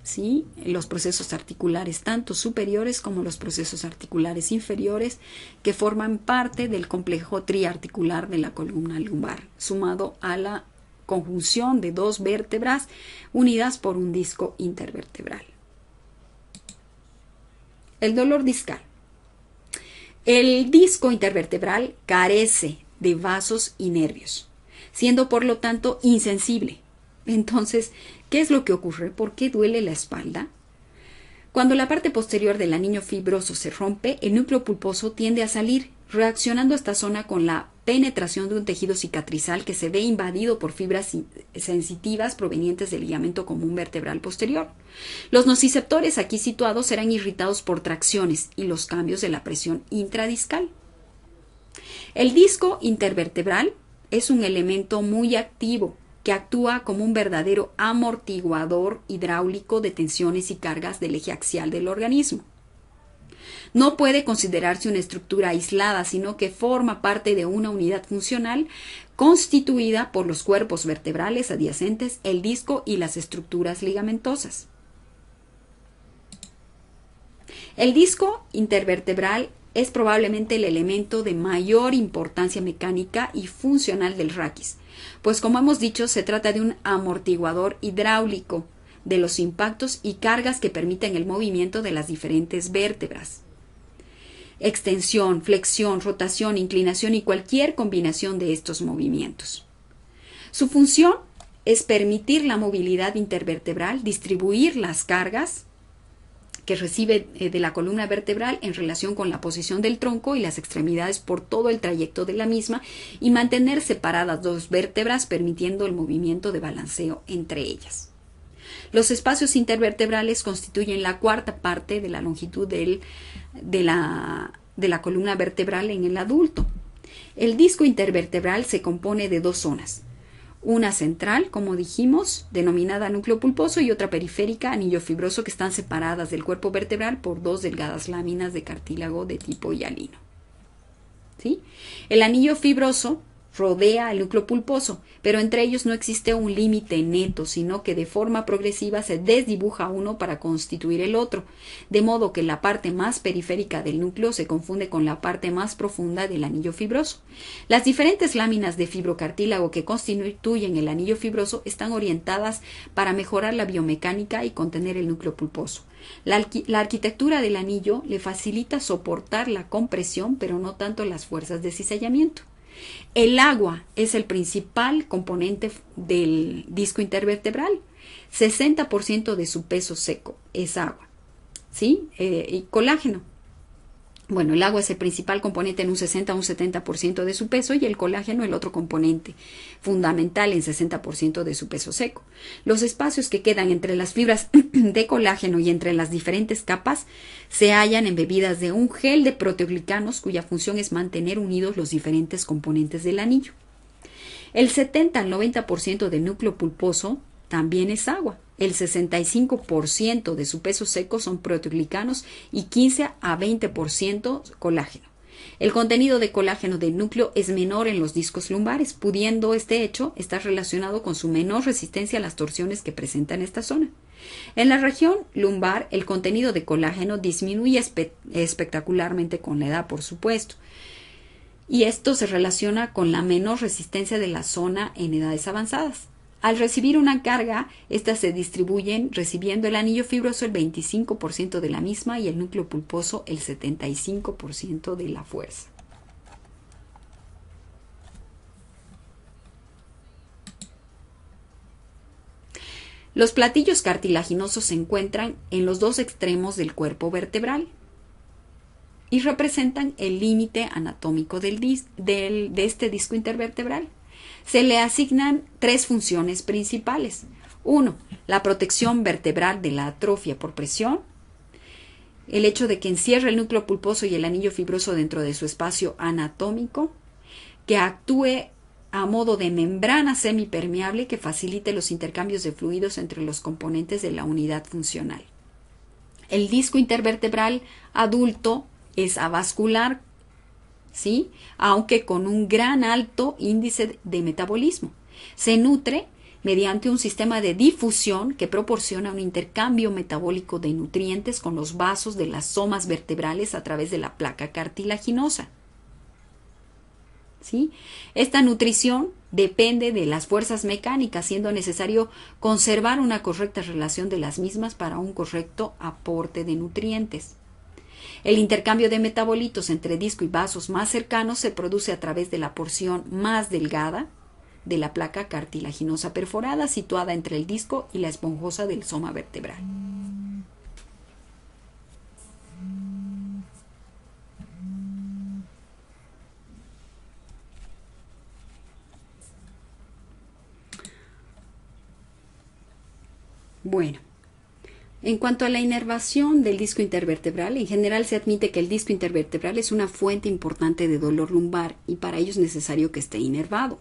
¿sí? Los procesos articulares tanto superiores como los procesos articulares inferiores que forman parte del complejo triarticular de la columna lumbar, sumado a la conjunción de dos vértebras unidas por un disco intervertebral. El dolor discal. El disco intervertebral carece de vasos y nervios, siendo por lo tanto insensible. Entonces, ¿qué es lo que ocurre? ¿Por qué duele la espalda? Cuando la parte posterior del anillo fibroso se rompe, el núcleo pulposo tiende a salir, reaccionando a esta zona con la penetración de un tejido cicatrizal que se ve invadido por fibras sensitivas provenientes del ligamento común vertebral posterior. Los nociceptores aquí situados serán irritados por tracciones y los cambios de la presión intradiscal. El disco intervertebral es un elemento muy activo que actúa como un verdadero amortiguador hidráulico de tensiones y cargas del eje axial del organismo. No puede considerarse una estructura aislada, sino que forma parte de una unidad funcional constituida por los cuerpos vertebrales adyacentes, el disco y las estructuras ligamentosas. El disco intervertebral es probablemente el elemento de mayor importancia mecánica y funcional del raquis, pues como hemos dicho, se trata de un amortiguador hidráulico de los impactos y cargas que permiten el movimiento de las diferentes vértebras. Extensión, flexión, rotación, inclinación y cualquier combinación de estos movimientos. Su función es permitir la movilidad intervertebral, distribuir las cargas que recibe de la columna vertebral en relación con la posición del tronco y las extremidades por todo el trayecto de la misma y mantener separadas dos vértebras permitiendo el movimiento de balanceo entre ellas. Los espacios intervertebrales constituyen la cuarta parte de la longitud de la columna vertebral en el adulto. El disco intervertebral se compone de dos zonas. Una central, como dijimos, denominada núcleo pulposo, y otra periférica, anillo fibroso, que están separadas del cuerpo vertebral por dos delgadas láminas de cartílago de tipo hialino. ¿Sí? El anillo fibroso rodea el núcleo pulposo, pero entre ellos no existe un límite neto, sino que de forma progresiva se desdibuja uno para constituir el otro, de modo que la parte más periférica del núcleo se confunde con la parte más profunda del anillo fibroso. Las diferentes láminas de fibrocartílago que constituyen el anillo fibroso están orientadas para mejorar la biomecánica y contener el núcleo pulposo. La arquitectura del anillo le facilita soportar la compresión, pero no tanto las fuerzas de cizallamiento. El agua es el principal componente del disco intervertebral. 60% de su peso seco es agua, ¿sí? Y colágeno. Bueno, el agua es el principal componente en un 60 a un 70% de su peso y el colágeno el otro componente fundamental en 60% de su peso seco. Los espacios que quedan entre las fibras de colágeno y entre las diferentes capas se hallan embebidas de un gel de proteoglicanos cuya función es mantener unidos los diferentes componentes del anillo. El 70 al 90% del núcleo pulposo también es agua. El 65% de su peso seco son proteoglicanos y 15 a 20% colágeno. El contenido de colágeno del núcleo es menor en los discos lumbares, pudiendo este hecho estar relacionado con su menor resistencia a las torsiones que presenta en esta zona. En la región lumbar, el contenido de colágeno disminuye espectacularmente con la edad, por supuesto, y esto se relaciona con la menor resistencia de la zona en edades avanzadas. Al recibir una carga, estas se distribuyen recibiendo el anillo fibroso el 25% de la misma y el núcleo pulposo el 75% de la fuerza. Los platillos cartilaginosos se encuentran en los dos extremos del cuerpo vertebral y representan el límite anatómico de este disco intervertebral. Se le asignan tres funciones principales. 1. La protección vertebral de la atrofia por presión. El hecho de que encierre el núcleo pulposo y el anillo fibroso dentro de su espacio anatómico. Que actúe a modo de membrana semipermeable que facilite los intercambios de fluidos entre los componentes de la unidad funcional. El disco intervertebral adulto es avascular, ¿sí? Aunque con un gran alto índice de metabolismo. Se nutre mediante un sistema de difusión que proporciona un intercambio metabólico de nutrientes con los vasos de las somas vertebrales a través de la placa cartilaginosa. ¿Sí? Esta nutrición depende de las fuerzas mecánicas, siendo necesario conservar una correcta relación de las mismas para un correcto aporte de nutrientes. El intercambio de metabolitos entre disco y vasos más cercanos se produce a través de la porción más delgada de la placa cartilaginosa perforada situada entre el disco y la esponjosa del soma vertebral. Bueno, en cuanto a la inervación del disco intervertebral, en general se admite que el disco intervertebral es una fuente importante de dolor lumbar y para ello es necesario que esté inervado.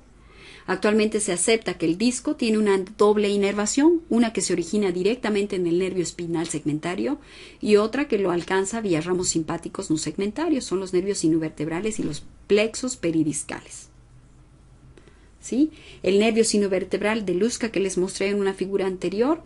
Actualmente se acepta que el disco tiene una doble inervación, una que se origina directamente en el nervio espinal segmentario y otra que lo alcanza vía ramos simpáticos no segmentarios, son los nervios sinovertebrales y los plexos peridiscales. ¿Sí? El nervio sinovertebral de Luska que les mostré en una figura anterior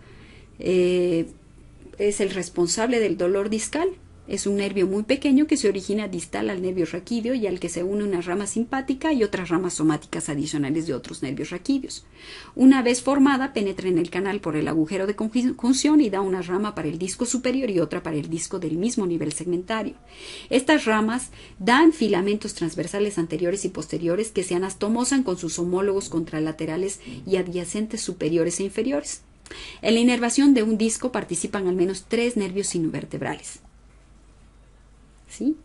es el responsable del dolor discal. Es un nervio muy pequeño que se origina distal al nervio raquídeo y al que se une una rama simpática y otras ramas somáticas adicionales de otros nervios raquídeos. Una vez formada, penetra en el canal por el agujero de conjunción y da una rama para el disco superior y otra para el disco del mismo nivel segmentario. Estas ramas dan filamentos transversales anteriores y posteriores que se anastomosan con sus homólogos contralaterales y adyacentes superiores e inferiores. En la inervación de un disco participan al menos 3 nervios sinovertebrales. ¿Sí?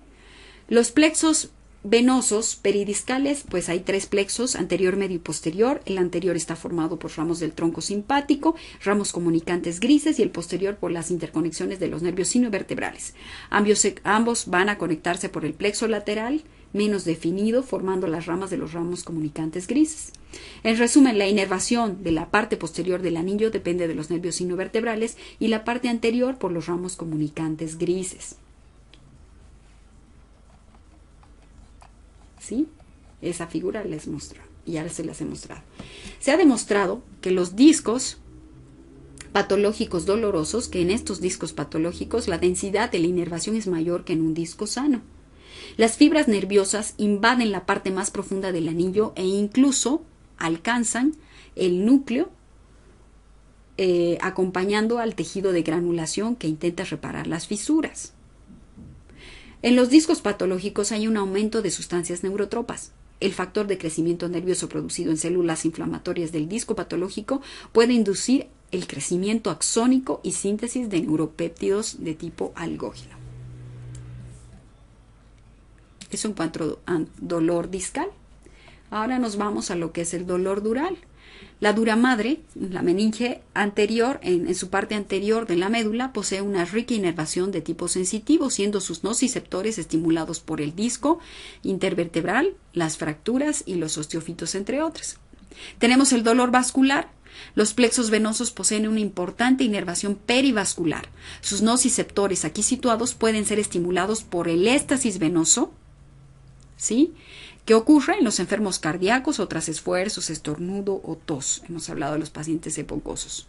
Los plexos venosos peridiscales, pues hay 3 plexos, anterior, medio y posterior. El anterior está formado por ramos del tronco simpático, ramos comunicantes grises y el posterior por las interconexiones de los nervios sinovertebrales. Ambos van a conectarse por el plexo lateral menos definido, formando las ramas de los ramos comunicantes grises. En resumen, la inervación de la parte posterior del anillo depende de los nervios sinovertebrales y la parte anterior por los ramos comunicantes grises. ¿Sí? Esa figura les muestro, ya se las he mostrado. Se ha demostrado que los discos patológicos dolorosos, que en estos discos patológicos la densidad de la inervación es mayor que en un disco sano. Las fibras nerviosas invaden la parte más profunda del anillo e incluso alcanzan el núcleo, acompañando al tejido de granulación que intenta reparar las fisuras. En los discos patológicos hay un aumento de sustancias neurotropas. El factor de crecimiento nervioso producido en células inflamatorias del disco patológico puede inducir el crecimiento axónico y síntesis de neuropéptidos de tipo algógeno. Eso en cuanto a dolor discal. Ahora nos vamos a lo que es el dolor dural. La dura madre, la meninge anterior, en su parte anterior de la médula, posee una rica inervación de tipo sensitivo, siendo sus nociceptores estimulados por el disco intervertebral, las fracturas y los osteofitos, entre otros. Tenemos el dolor vascular. Los plexos venosos poseen una importante inervación perivascular. Sus nociceptores aquí situados pueden ser estimulados por el éstasis venoso, ¿sí?, que ocurre en los enfermos cardíacos o tras esfuerzos, estornudo o tos. Hemos hablado de los pacientes hipocosos.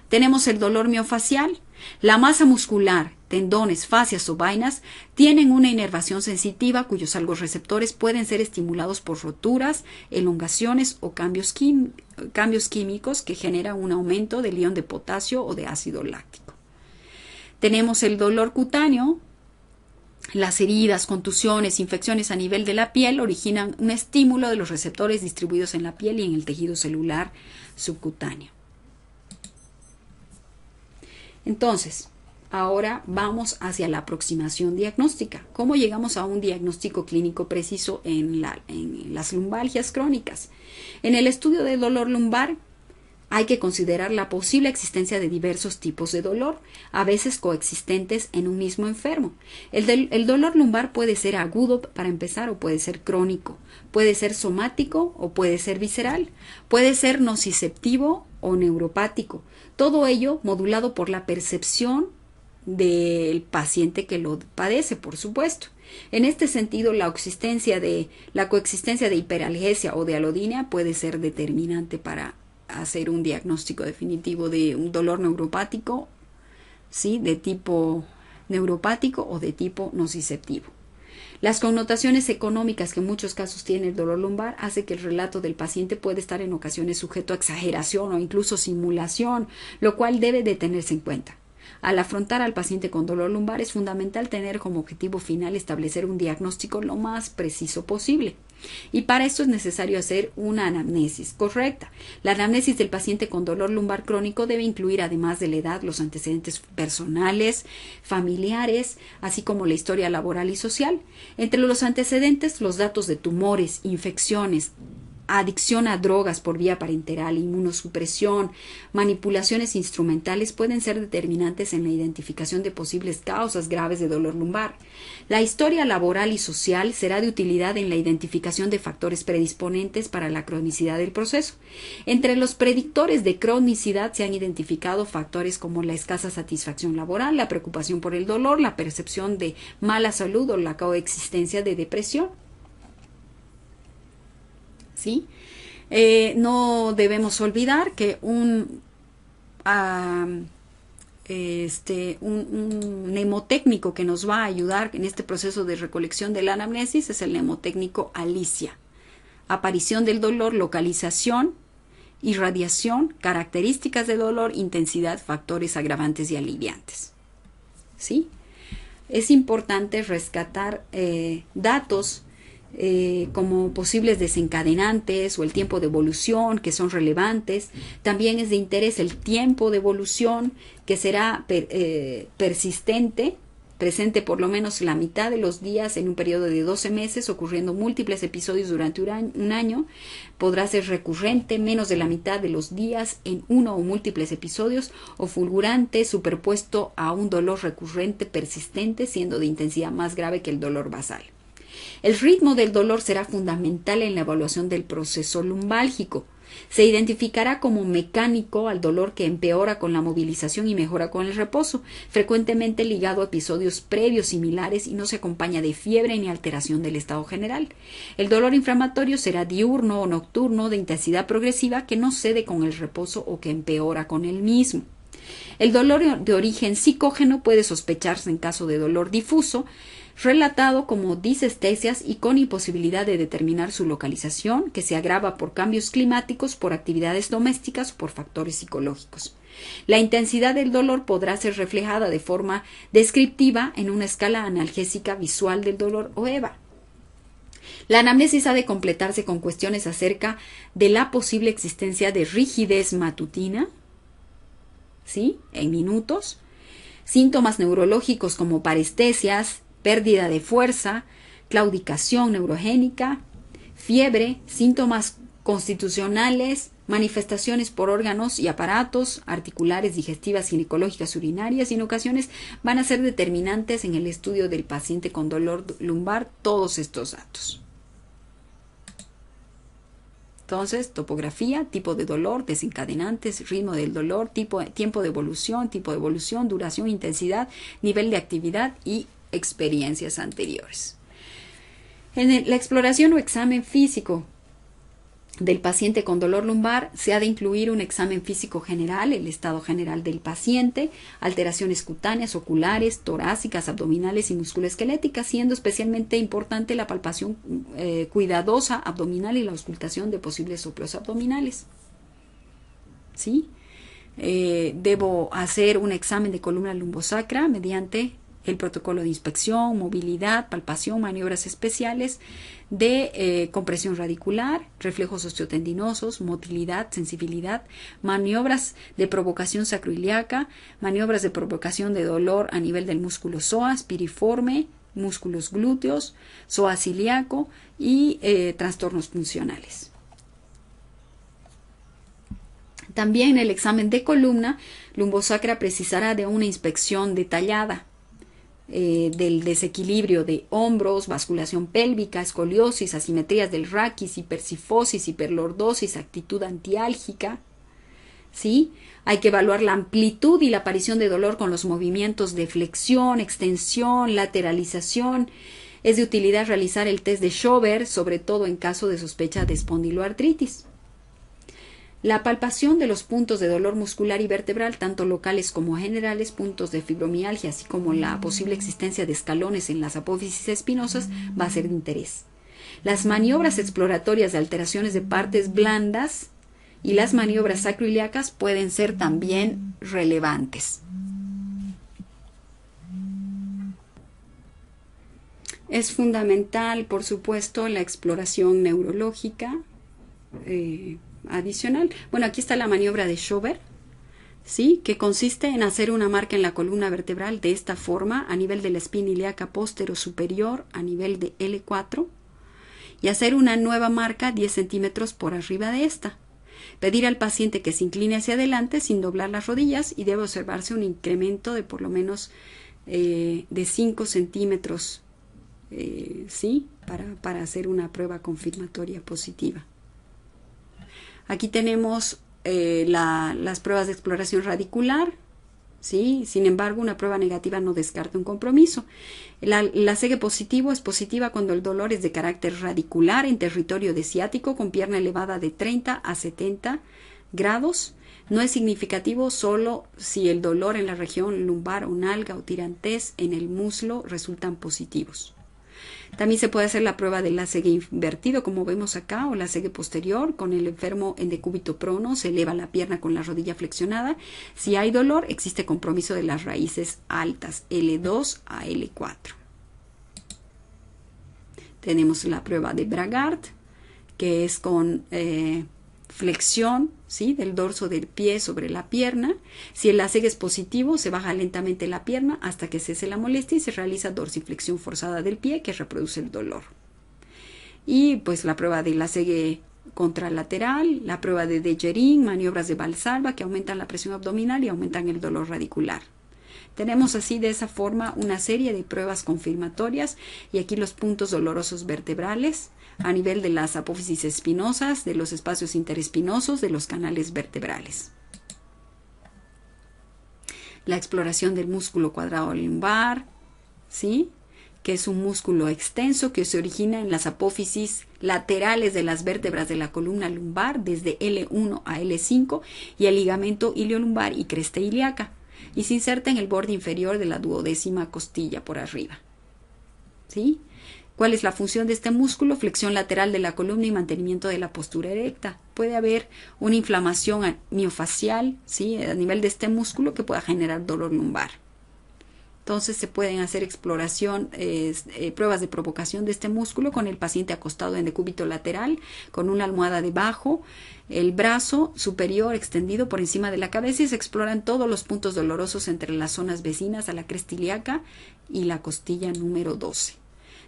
Tenemos el dolor miofacial. La masa muscular, tendones, fascias o vainas tienen una inervación sensitiva cuyos algorreceptores pueden ser estimulados por roturas, elongaciones o cambios químicos que generan un aumento del ion de potasio o de ácido láctico. Tenemos el dolor cutáneo. Las heridas, contusiones, infecciones a nivel de la piel originan un estímulo de los receptores distribuidos en la piel y en el tejido celular subcutáneo. Entonces, ahora vamos hacia la aproximación diagnóstica. ¿Cómo llegamos a un diagnóstico clínico preciso en las lumbalgias crónicas? En el estudio del dolor lumbar hay que considerar la posible existencia de diversos tipos de dolor, a veces coexistentes en un mismo enfermo. El dolor lumbar puede ser agudo para empezar o puede ser crónico, puede ser somático o puede ser visceral, puede ser nociceptivo o neuropático. Todo ello modulado por la percepción del paciente que lo padece, por supuesto. En este sentido, la coexistencia de hiperalgesia o de alodinia puede ser determinante para hacer un diagnóstico definitivo de un dolor neuropático, ¿sí?, de tipo neuropático o de tipo nociceptivo. Las connotaciones económicas que en muchos casos tiene el dolor lumbar hace que el relato del paciente puede estar en ocasiones sujeto a exageración o incluso simulación, lo cual debe de tenerse en cuenta. Al afrontar al paciente con dolor lumbar es fundamental tener como objetivo final establecer un diagnóstico lo más preciso posible. Y para esto es necesario hacer una anamnesis correcta. La anamnesis del paciente con dolor lumbar crónico debe incluir, además de la edad, los antecedentes personales, familiares, así como la historia laboral y social. Entre los antecedentes, los datos de tumores, infecciones, adicción a drogas por vía parenteral, inmunosupresión, manipulaciones instrumentales pueden ser determinantes en la identificación de posibles causas graves de dolor lumbar. La historia laboral y social será de utilidad en la identificación de factores predisponentes para la cronicidad del proceso. Entre los predictores de cronicidad se han identificado factores como la escasa satisfacción laboral, la preocupación por el dolor, la percepción de mala salud o la coexistencia de depresión. ¿Sí? No debemos olvidar que un mnemotécnico que nos va a ayudar en este proceso de recolección de la anamnesis es el mnemotécnico Alicia. Aparición del dolor, localización, irradiación, características del dolor, intensidad, factores agravantes y aliviantes. ¿Sí? Es importante rescatar datos como posibles desencadenantes o el tiempo de evolución que son relevantes. También es de interés el tiempo de evolución que será persistente, presente por lo menos la mitad de los días en un periodo de 12 meses, ocurriendo múltiples episodios durante un año. Podrá ser recurrente menos de la mitad de los días en uno o múltiples episodios, o fulgurante superpuesto a un dolor recurrente persistente, siendo de intensidad más grave que el dolor basal. El ritmo del dolor será fundamental en la evaluación del proceso lumbálgico. Se identificará como mecánico al dolor que empeora con la movilización y mejora con el reposo, frecuentemente ligado a episodios previos similares y no se acompaña de fiebre ni alteración del estado general. El dolor inflamatorio será diurno o nocturno de intensidad progresiva que no cede con el reposo o que empeora con el mismo. El dolor de origen psicógeno puede sospecharse en caso de dolor difuso, relatado como disestesias y con imposibilidad de determinar su localización, que se agrava por cambios climáticos, por actividades domésticas o por factores psicológicos. La intensidad del dolor podrá ser reflejada de forma descriptiva en una escala analgésica visual del dolor o EVA. La anamnesis ha de completarse con cuestiones acerca de la posible existencia de rigidez matutina, ¿sí?, en minutos, síntomas neurológicos como parestesias, pérdida de fuerza, claudicación neurogénica, fiebre, síntomas constitucionales, manifestaciones por órganos y aparatos, articulares, digestivas, ginecológicas, urinarias, y en ocasiones van a ser determinantes en el estudio del paciente con dolor lumbar todos estos datos. Entonces, topografía, tipo de dolor, desencadenantes, ritmo del dolor, tiempo de evolución, duración, intensidad, nivel de actividad y experiencias anteriores. La exploración o examen físico del paciente con dolor lumbar se ha de incluir un examen físico general, el estado general del paciente, alteraciones cutáneas, oculares, torácicas, abdominales y musculoesqueléticas, siendo especialmente importante la palpación cuidadosa abdominal y la auscultación de posibles soplos abdominales. ¿Sí? Debo hacer un examen de columna lumbosacra mediante el protocolo de inspección, movilidad, palpación, maniobras especiales de compresión radicular, reflejos osteotendinosos, motilidad, sensibilidad, maniobras de provocación sacroiliaca, maniobras de provocación de dolor a nivel del músculo psoas, piriforme, músculos glúteos, psoas ilíaco y trastornos funcionales. También el examen de columna lumbosacra precisará de una inspección detallada del desequilibrio de hombros, basculación pélvica, escoliosis, asimetrías del raquis, hipercifosis, hiperlordosis, actitud antiálgica. ¿Sí? Hay que evaluar la amplitud y la aparición de dolor con los movimientos de flexión, extensión, lateralización. Es de utilidad realizar el test de Schober, sobre todo en caso de sospecha de espondiloartritis. La palpación de los puntos de dolor muscular y vertebral, tanto locales como generales, puntos de fibromialgia, así como la posible existencia de escalones en las apófisis espinosas, va a ser de interés. Las maniobras exploratorias de alteraciones de partes blandas y las maniobras sacroiliacas pueden ser también relevantes. Es fundamental, por supuesto, la exploración neurológica adicional. Bueno, aquí está la maniobra de Schober, ¿sí? Que consiste en hacer una marca en la columna vertebral de esta forma, a nivel de la espina ilíaca póstero superior, a nivel de L4, y hacer una nueva marca 10 centímetros por arriba de esta. Pedir al paciente que se incline hacia adelante sin doblar las rodillas y debe observarse un incremento de por lo menos de 5 centímetros, ¿sí? Para hacer una prueba confirmatoria positiva. Aquí tenemos las pruebas de exploración radicular, ¿sí? Sin embargo, una prueba negativa no descarta un compromiso. La CG positivo es positiva cuando el dolor es de carácter radicular en territorio de ciático con pierna elevada de 30 a 70 grados. No es significativo solo si el dolor en la región lumbar o nalga o tirantez en el muslo resultan positivos. También se puede hacer la prueba del ACG invertido, como vemos acá, o la ACG posterior, con el enfermo en decúbito prono, se eleva la pierna con la rodilla flexionada. Si hay dolor, existe compromiso de las raíces altas, L2 a L4. Tenemos la prueba de Bragard, que es con flexión, ¿sí? Del dorso del pie sobre la pierna. Si el ACG es positivo, se baja lentamente la pierna hasta que cese la molestia y se realiza dorsiflexión forzada del pie que reproduce el dolor. Y pues la prueba del ACG contralateral, la prueba de Dejerin, maniobras de Valsalva que aumentan la presión abdominal y aumentan el dolor radicular. Tenemos así de esa forma una serie de pruebas confirmatorias y aquí los puntos dolorosos vertebrales a nivel de las apófisis espinosas, de los espacios interespinosos, de los canales vertebrales. La exploración del músculo cuadrado lumbar, ¿sí? Que es un músculo extenso que se origina en las apófisis laterales de las vértebras de la columna lumbar desde L1 a L5 y el ligamento iliolumbar y cresta ilíaca, y se inserta en el borde inferior de la duodécima costilla por arriba. ¿Sí? ¿Cuál es la función de este músculo? Flexión lateral de la columna y mantenimiento de la postura erecta. Puede haber una inflamación miofacial, ¿sí? A nivel de este músculo que pueda generar dolor lumbar. Entonces se pueden hacer exploración, pruebas de provocación de este músculo con el paciente acostado en decúbito lateral, con una almohada debajo, el brazo superior extendido por encima de la cabeza y se exploran todos los puntos dolorosos entre las zonas vecinas a la cresta ilíaca y la costilla número 12.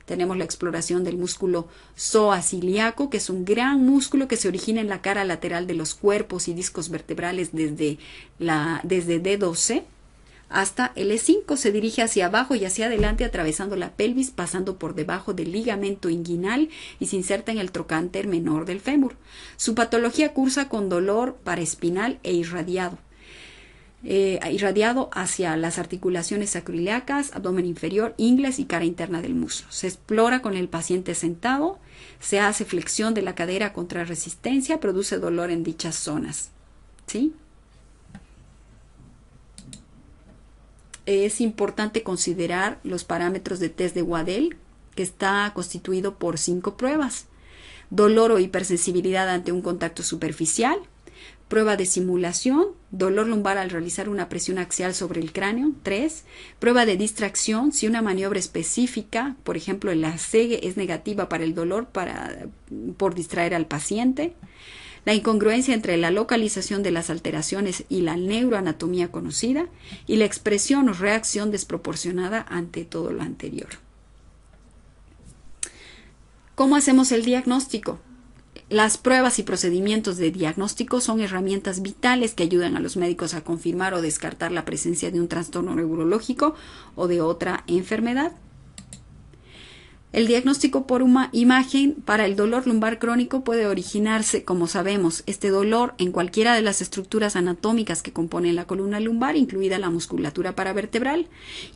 Tenemos la exploración del músculo psoas ilíaco, que es un gran músculo que se origina en la cara lateral de los cuerpos y discos vertebrales desde D12 hasta L5. Se dirige hacia abajo y hacia adelante atravesando la pelvis, pasando por debajo del ligamento inguinal y se inserta en el trocánter menor del fémur. Su patología cursa con dolor paraespinal e irradiado. irradiado hacia las articulaciones sacroiliacas, abdomen inferior, ingles y cara interna del muslo. Se explora con el paciente sentado, se hace flexión de la cadera contra resistencia, produce dolor en dichas zonas. ¿Sí? Es importante considerar los parámetros de test de Waddell, que está constituido por 5 pruebas. Dolor o hipersensibilidad ante un contacto superficial, prueba de simulación, dolor lumbar al realizar una presión axial sobre el cráneo. 3. Prueba de distracción, si una maniobra específica, por ejemplo el lacegue, es negativa para el dolor por distraer al paciente. La incongruencia entre la localización de las alteraciones y la neuroanatomía conocida, y la expresión o reacción desproporcionada ante todo lo anterior. ¿Cómo hacemos el diagnóstico? Las pruebas y procedimientos de diagnóstico son herramientas vitales que ayudan a los médicos a confirmar o descartar la presencia de un trastorno neurológico o de otra enfermedad. El diagnóstico por una imagen para el dolor lumbar crónico puede originarse, como sabemos, este dolor en cualquiera de las estructuras anatómicas que componen la columna lumbar, incluida la musculatura paravertebral,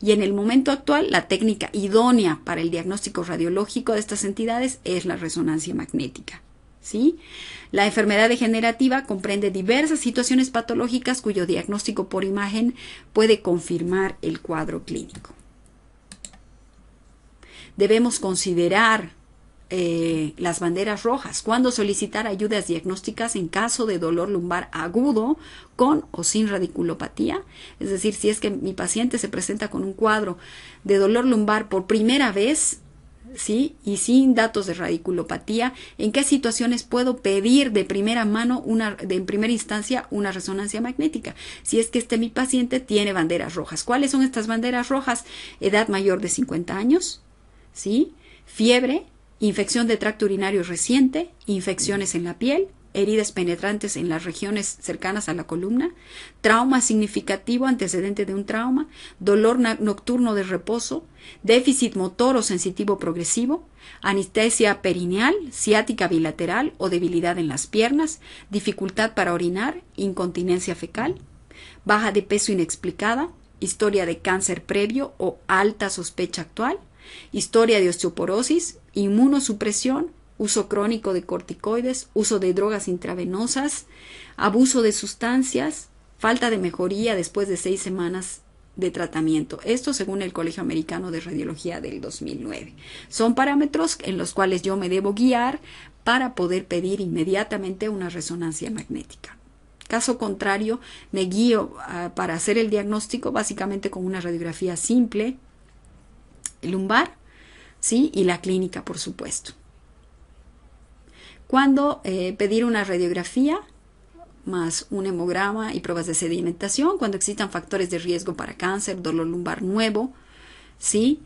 y en el momento actual la técnica idónea para el diagnóstico radiológico de estas entidades es la resonancia magnética. ¿Sí? La enfermedad degenerativa comprende diversas situaciones patológicas cuyo diagnóstico por imagen puede confirmar el cuadro clínico. Debemos considerar las banderas rojas, cuándo solicitar ayudas diagnósticas en caso de dolor lumbar agudo con o sin radiculopatía. Es decir, si es que mi paciente se presenta con un cuadro de dolor lumbar por primera vez, ¿sí? Y sin datos de radiculopatía, ¿en qué situaciones puedo pedir de primera mano, en primera instancia, una resonancia magnética? Si es que mi paciente tiene banderas rojas. ¿Cuáles son estas banderas rojas? Edad mayor de 50 años, ¿sí? Fiebre, infección de tracto urinario reciente, infecciones en la piel, heridas penetrantes en las regiones cercanas a la columna, trauma significativo antecedente de un trauma, dolor nocturno de reposo, déficit motor o sensitivo progresivo, anestesia perineal, ciática bilateral o debilidad en las piernas, dificultad para orinar, incontinencia fecal, baja de peso inexplicada, historia de cáncer previo o alta sospecha actual, historia de osteoporosis, inmunosupresión, uso crónico de corticoides, uso de drogas intravenosas, abuso de sustancias, falta de mejoría después de 6 semanas de tratamiento. Esto según el Colegio Americano de Radiología del 2009. Son parámetros en los cuales yo me debo guiar para poder pedir inmediatamente una resonancia magnética. Caso contrario, me guío para hacer el diagnóstico básicamente con una radiografía simple, lumbar, ¿sí? Y la clínica, por supuesto. ¿Cuándo pedir una radiografía más un hemograma y pruebas de sedimentación? Cuando existan factores de riesgo para cáncer, dolor lumbar nuevo, ¿sí?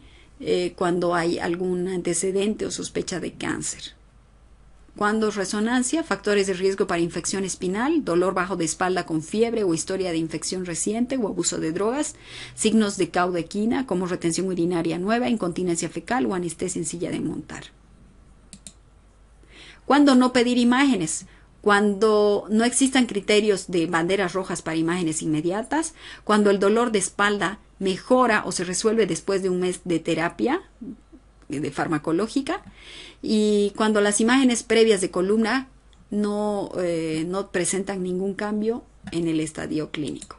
Cuando hay algún antecedente o sospecha de cáncer. Cuando resonancia, factores de riesgo para infección espinal, dolor bajo de espalda con fiebre o historia de infección reciente o abuso de drogas, signos de caudequina como retención urinaria nueva, incontinencia fecal o anestesia en silla de montar. ¿Cuándo no pedir imágenes? Cuando no existan criterios de banderas rojas para imágenes inmediatas, cuando el dolor de espalda mejora o se resuelve después de un mes de terapia de farmacológica, y cuando las imágenes previas de columna no presentan ningún cambio en el estadio clínico.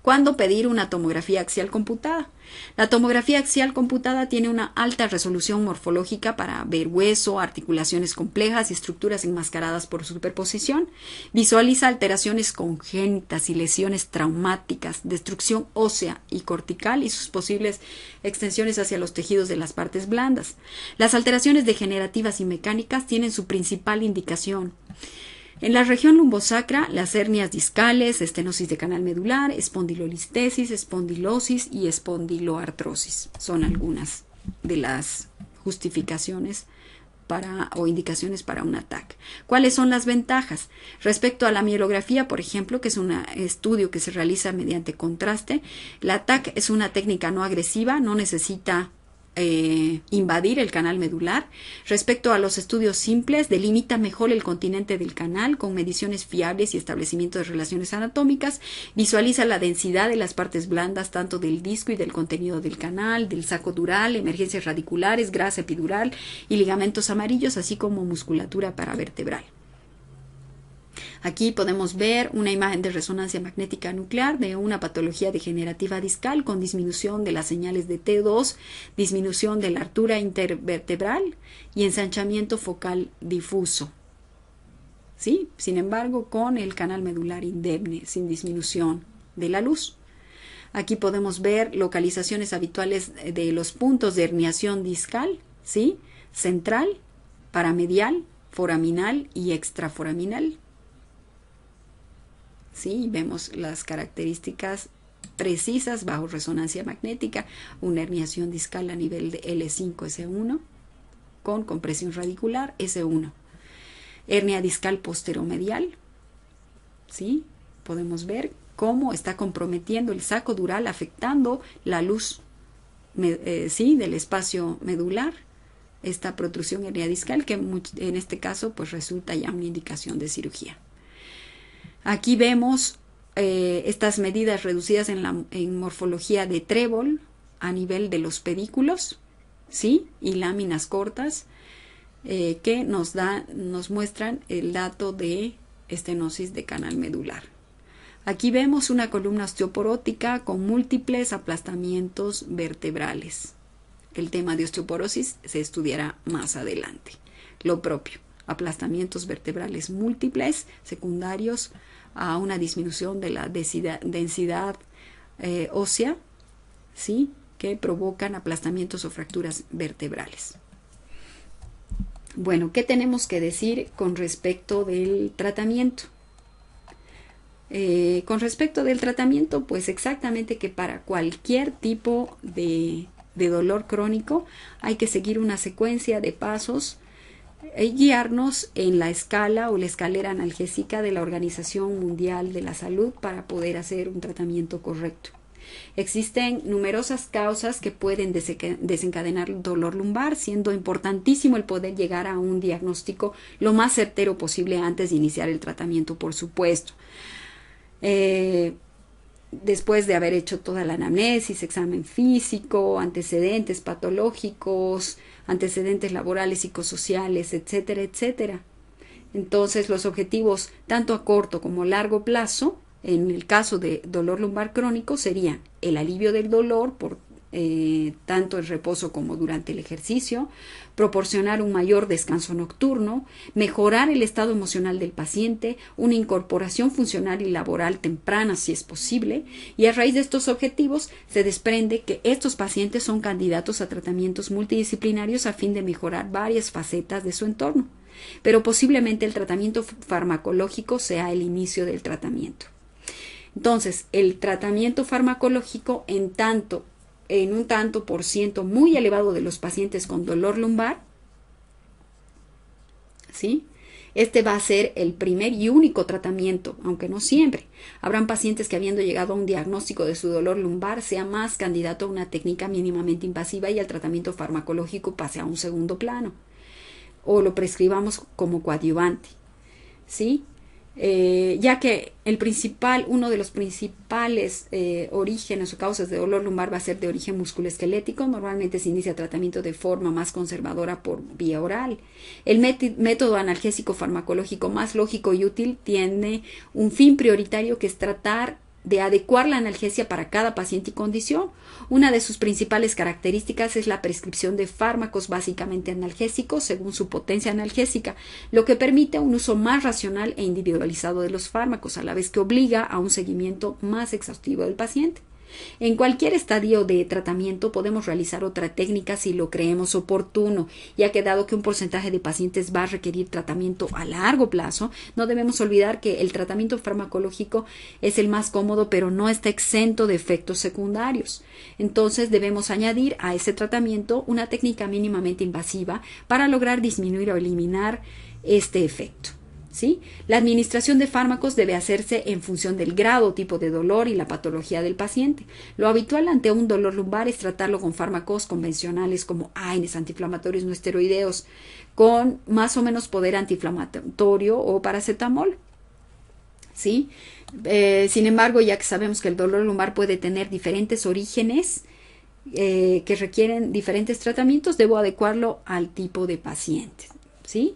¿Cuándo pedir una tomografía axial computada? La tomografía axial computada tiene una alta resolución morfológica para ver hueso, articulaciones complejas y estructuras enmascaradas por superposición. Visualiza alteraciones congénitas y lesiones traumáticas, destrucción ósea y cortical y sus posibles extensiones hacia los tejidos de las partes blandas. Las alteraciones degenerativas y mecánicas tienen su principal indicación en la región lumbosacra, las hernias discales, estenosis de canal medular, espondilolistesis, espondilosis y espondiloartrosis. Son algunas de las justificaciones o indicaciones para un TAC. ¿Cuáles son las ventajas? Respecto a la mielografía, por ejemplo, que es un estudio que se realiza mediante contraste, la TAC es una técnica no agresiva, no necesita invadir el canal medular. Respecto a los estudios simples, delimita mejor el continente del canal con mediciones fiables y establecimiento de relaciones anatómicas. Visualiza la densidad de las partes blandas tanto del disco y del contenido del canal, del saco dural, emergencias radiculares, grasa epidural y ligamentos amarillos, así como musculatura paravertebral. Aquí podemos ver una imagen de resonancia magnética nuclear de una patología degenerativa discal con disminución de las señales de T2, disminución de la altura intervertebral y ensanchamiento focal difuso. ¿Sí? Sin embargo, con el canal medular indemne, sin disminución de la luz. Aquí podemos ver localizaciones habituales de los puntos de herniación discal, ¿sí? Central, paramedial, foraminal y extraforaminal. ¿Sí? Vemos las características precisas bajo resonancia magnética, una herniación discal a nivel de L5-S1 con compresión radicular S1. Hernia discal posteromedial, ¿sí? Podemos ver cómo está comprometiendo el saco dural, afectando la luz, ¿sí? Del espacio medular, esta protrusión hernia discal que en este caso pues resulta ya una indicación de cirugía. Aquí vemos estas medidas reducidas en morfología de trébol a nivel de los pedículos, ¿sí? Y láminas cortas que nos muestran el dato de estenosis de canal medular. Aquí vemos una columna osteoporótica con múltiples aplastamientos vertebrales. El tema de osteoporosis se estudiará más adelante. Lo propio, aplastamientos vertebrales múltiples secundarios a una disminución de la densidad ósea, ¿sí? Que provocan aplastamientos o fracturas vertebrales. Bueno, ¿qué tenemos que decir con respecto del tratamiento? Con respecto del tratamiento, pues exactamente que para cualquier tipo de dolor crónico hay que seguir una secuencia de pasos y guiarnos en la escala o la escalera analgésica de la Organización Mundial de la Salud para poder hacer un tratamiento correcto. Existen numerosas causas que pueden desencadenar dolor lumbar, siendo importantísimo el poder llegar a un diagnóstico lo más certero posible antes de iniciar el tratamiento, por supuesto. Después de haber hecho toda la anamnesis, examen físico, antecedentes patológicos, antecedentes laborales, psicosociales, etcétera, etcétera. Entonces, los objetivos tanto a corto como a largo plazo, en el caso de dolor lumbar crónico, serían el alivio del dolor por tanto en reposo como durante el ejercicio, proporcionar un mayor descanso nocturno, mejorar el estado emocional del paciente, una incorporación funcional y laboral temprana si es posible, y a raíz de estos objetivos se desprende que estos pacientes son candidatos a tratamientos multidisciplinarios a fin de mejorar varias facetas de su entorno, pero posiblemente el tratamiento farmacológico sea el inicio del tratamiento. Entonces, el tratamiento farmacológico en un tanto por ciento muy elevado de los pacientes con dolor lumbar, ¿sí? Este va a ser el primer y único tratamiento, aunque no siempre. Habrán pacientes que habiendo llegado a un diagnóstico de su dolor lumbar sea más candidato a una técnica mínimamente invasiva y el tratamiento farmacológico pase a un segundo plano o lo prescribamos como coadyuvante, ¿sí? Ya que uno de los principales orígenes o causas de dolor lumbar va a ser de origen musculoesquelético. Normalmente se inicia tratamiento de forma más conservadora por vía oral. El método analgésico farmacológico más lógico y útil tiene un fin prioritario que es tratar de adecuar la analgesia para cada paciente y condición. Una de sus principales características es la prescripción de fármacos básicamente analgésicos según su potencia analgésica, lo que permite un uso más racional e individualizado de los fármacos, a la vez que obliga a un seguimiento más exhaustivo del paciente. En cualquier estadio de tratamiento podemos realizar otra técnica si lo creemos oportuno, ya que dado que un porcentaje de pacientes va a requerir tratamiento a largo plazo, no debemos olvidar que el tratamiento farmacológico es el más cómodo, pero no está exento de efectos secundarios. Entonces debemos añadir a ese tratamiento una técnica mínimamente invasiva para lograr disminuir o eliminar este efecto, ¿sí? La administración de fármacos debe hacerse en función del grado o tipo de dolor y la patología del paciente. Lo habitual ante un dolor lumbar es tratarlo con fármacos convencionales como AINES, antiinflamatorios no esteroideos, con más o menos poder antiinflamatorio o paracetamol, ¿sí? Sin embargo, ya que sabemos que el dolor lumbar puede tener diferentes orígenes que requieren diferentes tratamientos, debo adecuarlo al tipo de paciente, ¿sí?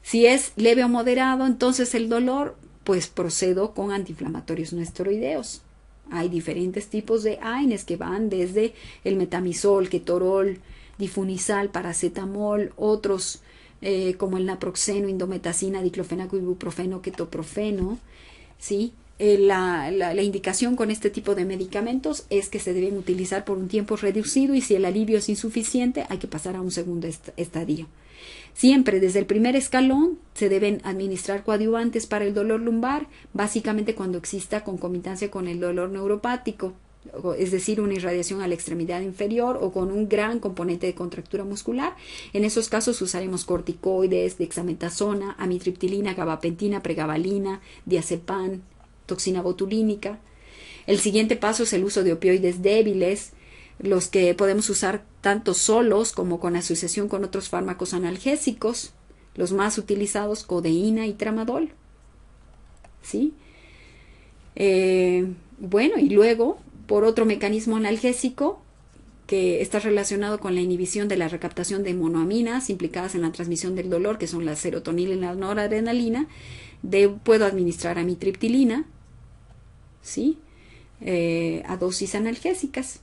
Si es leve o moderado, entonces el dolor, pues procedo con antiinflamatorios no esteroideos. Hay diferentes tipos de AINES que van desde el metamizol, ketorol, diflunisal, paracetamol, otros como el naproxeno, indometacina, diclofenaco, ibuprofeno, ketoprofeno, ¿sí? La indicación con este tipo de medicamentos es que se deben utilizar por un tiempo reducido y si el alivio es insuficiente hay que pasar a un segundo estadio. Siempre desde el primer escalón se deben administrar coadyuvantes para el dolor lumbar, básicamente cuando exista concomitancia con el dolor neuropático, es decir, una irradiación a la extremidad inferior o con un gran componente de contractura muscular. En esos casos usaremos corticoides, dexametasona, amitriptilina, gabapentina, pregabalina, diazepam, toxina botulínica. El siguiente paso es el uso de opioides débiles, los que podemos usar tanto solos como con asociación con otros fármacos analgésicos, los más utilizados, codeína y tramadol, ¿sí? Bueno, y luego, por otro mecanismo analgésico que está relacionado con la inhibición de la recaptación de monoaminas implicadas en la transmisión del dolor, que son la serotonina y la noradrenalina, puedo administrar amitriptilina, ¿sí? A dosis analgésicas.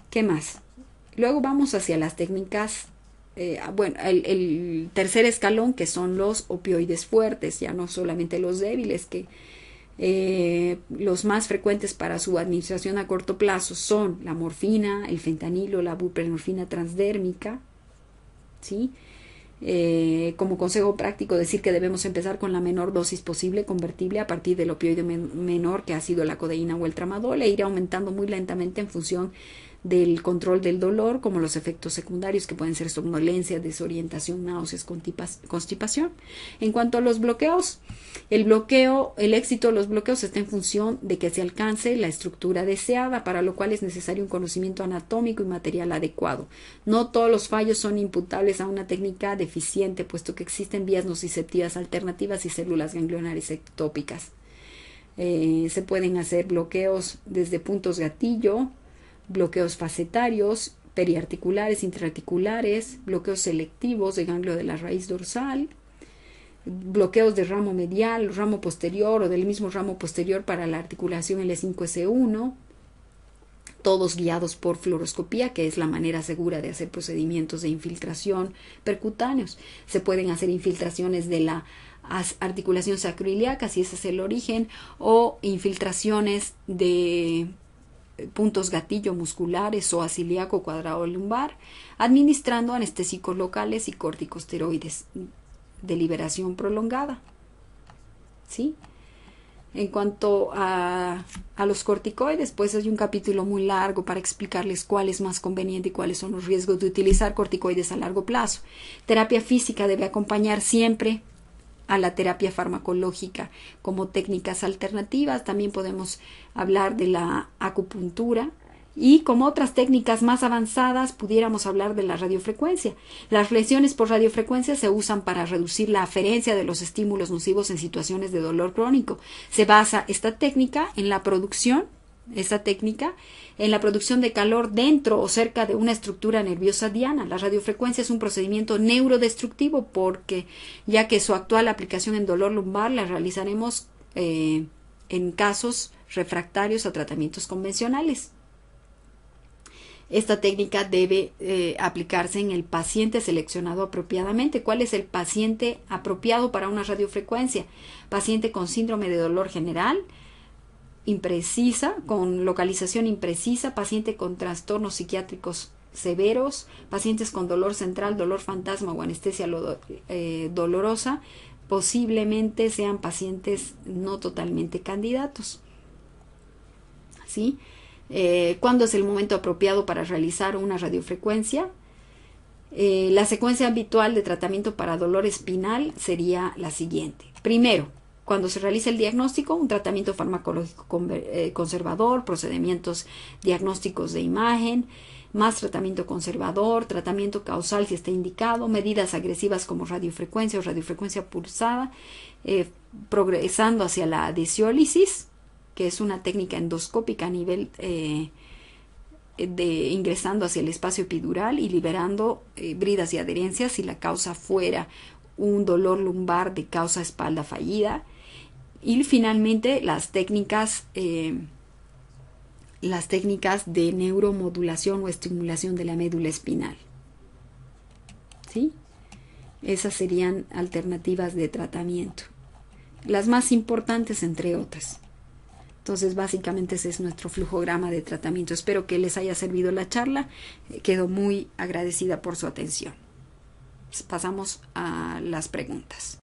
¿Qué más? Luego vamos hacia las técnicas, el tercer escalón, que son los opioides fuertes, ya no solamente los débiles, que los más frecuentes para su administración a corto plazo son la morfina, el fentanilo, la buprenorfina transdérmica, ¿sí? Como consejo práctico, decir que debemos empezar con la menor dosis posible convertible a partir del opioide menor, que ha sido la codeína o el tramadol, e ir aumentando muy lentamente en función del control del dolor, como los efectos secundarios que pueden ser somnolencia, desorientación, náuseas, constipación. En cuanto a los bloqueos, el éxito de los bloqueos está en función de que se alcance la estructura deseada, para lo cual es necesario un conocimiento anatómico y material adecuado. No todos los fallos son imputables a una técnica deficiente, puesto que existen vías nociceptivas alternativas y células ganglionares ectópicas. Se pueden hacer bloqueos desde puntos gatillo, bloqueos facetarios, periarticulares, intraarticulares, bloqueos selectivos de ganglio de la raíz dorsal, bloqueos de ramo medial, ramo posterior o del mismo ramo posterior para la articulación L5S1, todos guiados por fluoroscopía, que es la manera segura de hacer procedimientos de infiltración percutáneos. Se pueden hacer infiltraciones de la articulación sacroiliaca, si ese es el origen, o infiltraciones de puntos gatillo musculares o acilíaco cuadrado lumbar, administrando anestésicos locales y corticosteroides de liberación prolongada, ¿sí? En cuanto a los corticoides, pues hay un capítulo muy largo para explicarles cuál es más conveniente y cuáles son los riesgos de utilizar corticoides a largo plazo. Terapia física debe acompañar siempre a la terapia farmacológica como técnicas alternativas. También podemos hablar de la acupuntura y como otras técnicas más avanzadas pudiéramos hablar de la radiofrecuencia. Las lesiones por radiofrecuencia se usan para reducir la aferencia de los estímulos nocivos en situaciones de dolor crónico. Se basa esta técnica en la producción de calor dentro o cerca de una estructura nerviosa diana. La radiofrecuencia es un procedimiento neurodestructivo porque, ya que su actual aplicación en dolor lumbar la realizaremos en casos refractarios a tratamientos convencionales. Esta técnica debe aplicarse en el paciente seleccionado apropiadamente. ¿Cuál es el paciente apropiado para una radiofrecuencia? Paciente con síndrome de dolor general, imprecisa, con localización imprecisa, paciente con trastornos psiquiátricos severos, pacientes con dolor central, dolor fantasma o anestesia dolorosa, posiblemente sean pacientes no totalmente candidatos, ¿sí? ¿Cuándo es el momento apropiado para realizar una radiofrecuencia? La secuencia habitual de tratamiento para dolor espinal sería la siguiente. Primero, cuando se realiza el diagnóstico, un tratamiento farmacológico conservador, procedimientos diagnósticos de imagen, más tratamiento conservador, tratamiento causal si está indicado, medidas agresivas como radiofrecuencia o radiofrecuencia pulsada, progresando hacia la desiólisis, que es una técnica endoscópica a nivel ingresando hacia el espacio epidural y liberando bridas y adherencias si la causa fuera un dolor lumbar de causa espalda fallida. Y finalmente las técnicas de neuromodulación o estimulación de la médula espinal. ¿Sí? Esas serían alternativas de tratamiento. Las más importantes entre otras. Entonces, básicamente ese es nuestro flujograma de tratamiento. Espero que les haya servido la charla. Quedo muy agradecida por su atención. Pasamos a las preguntas.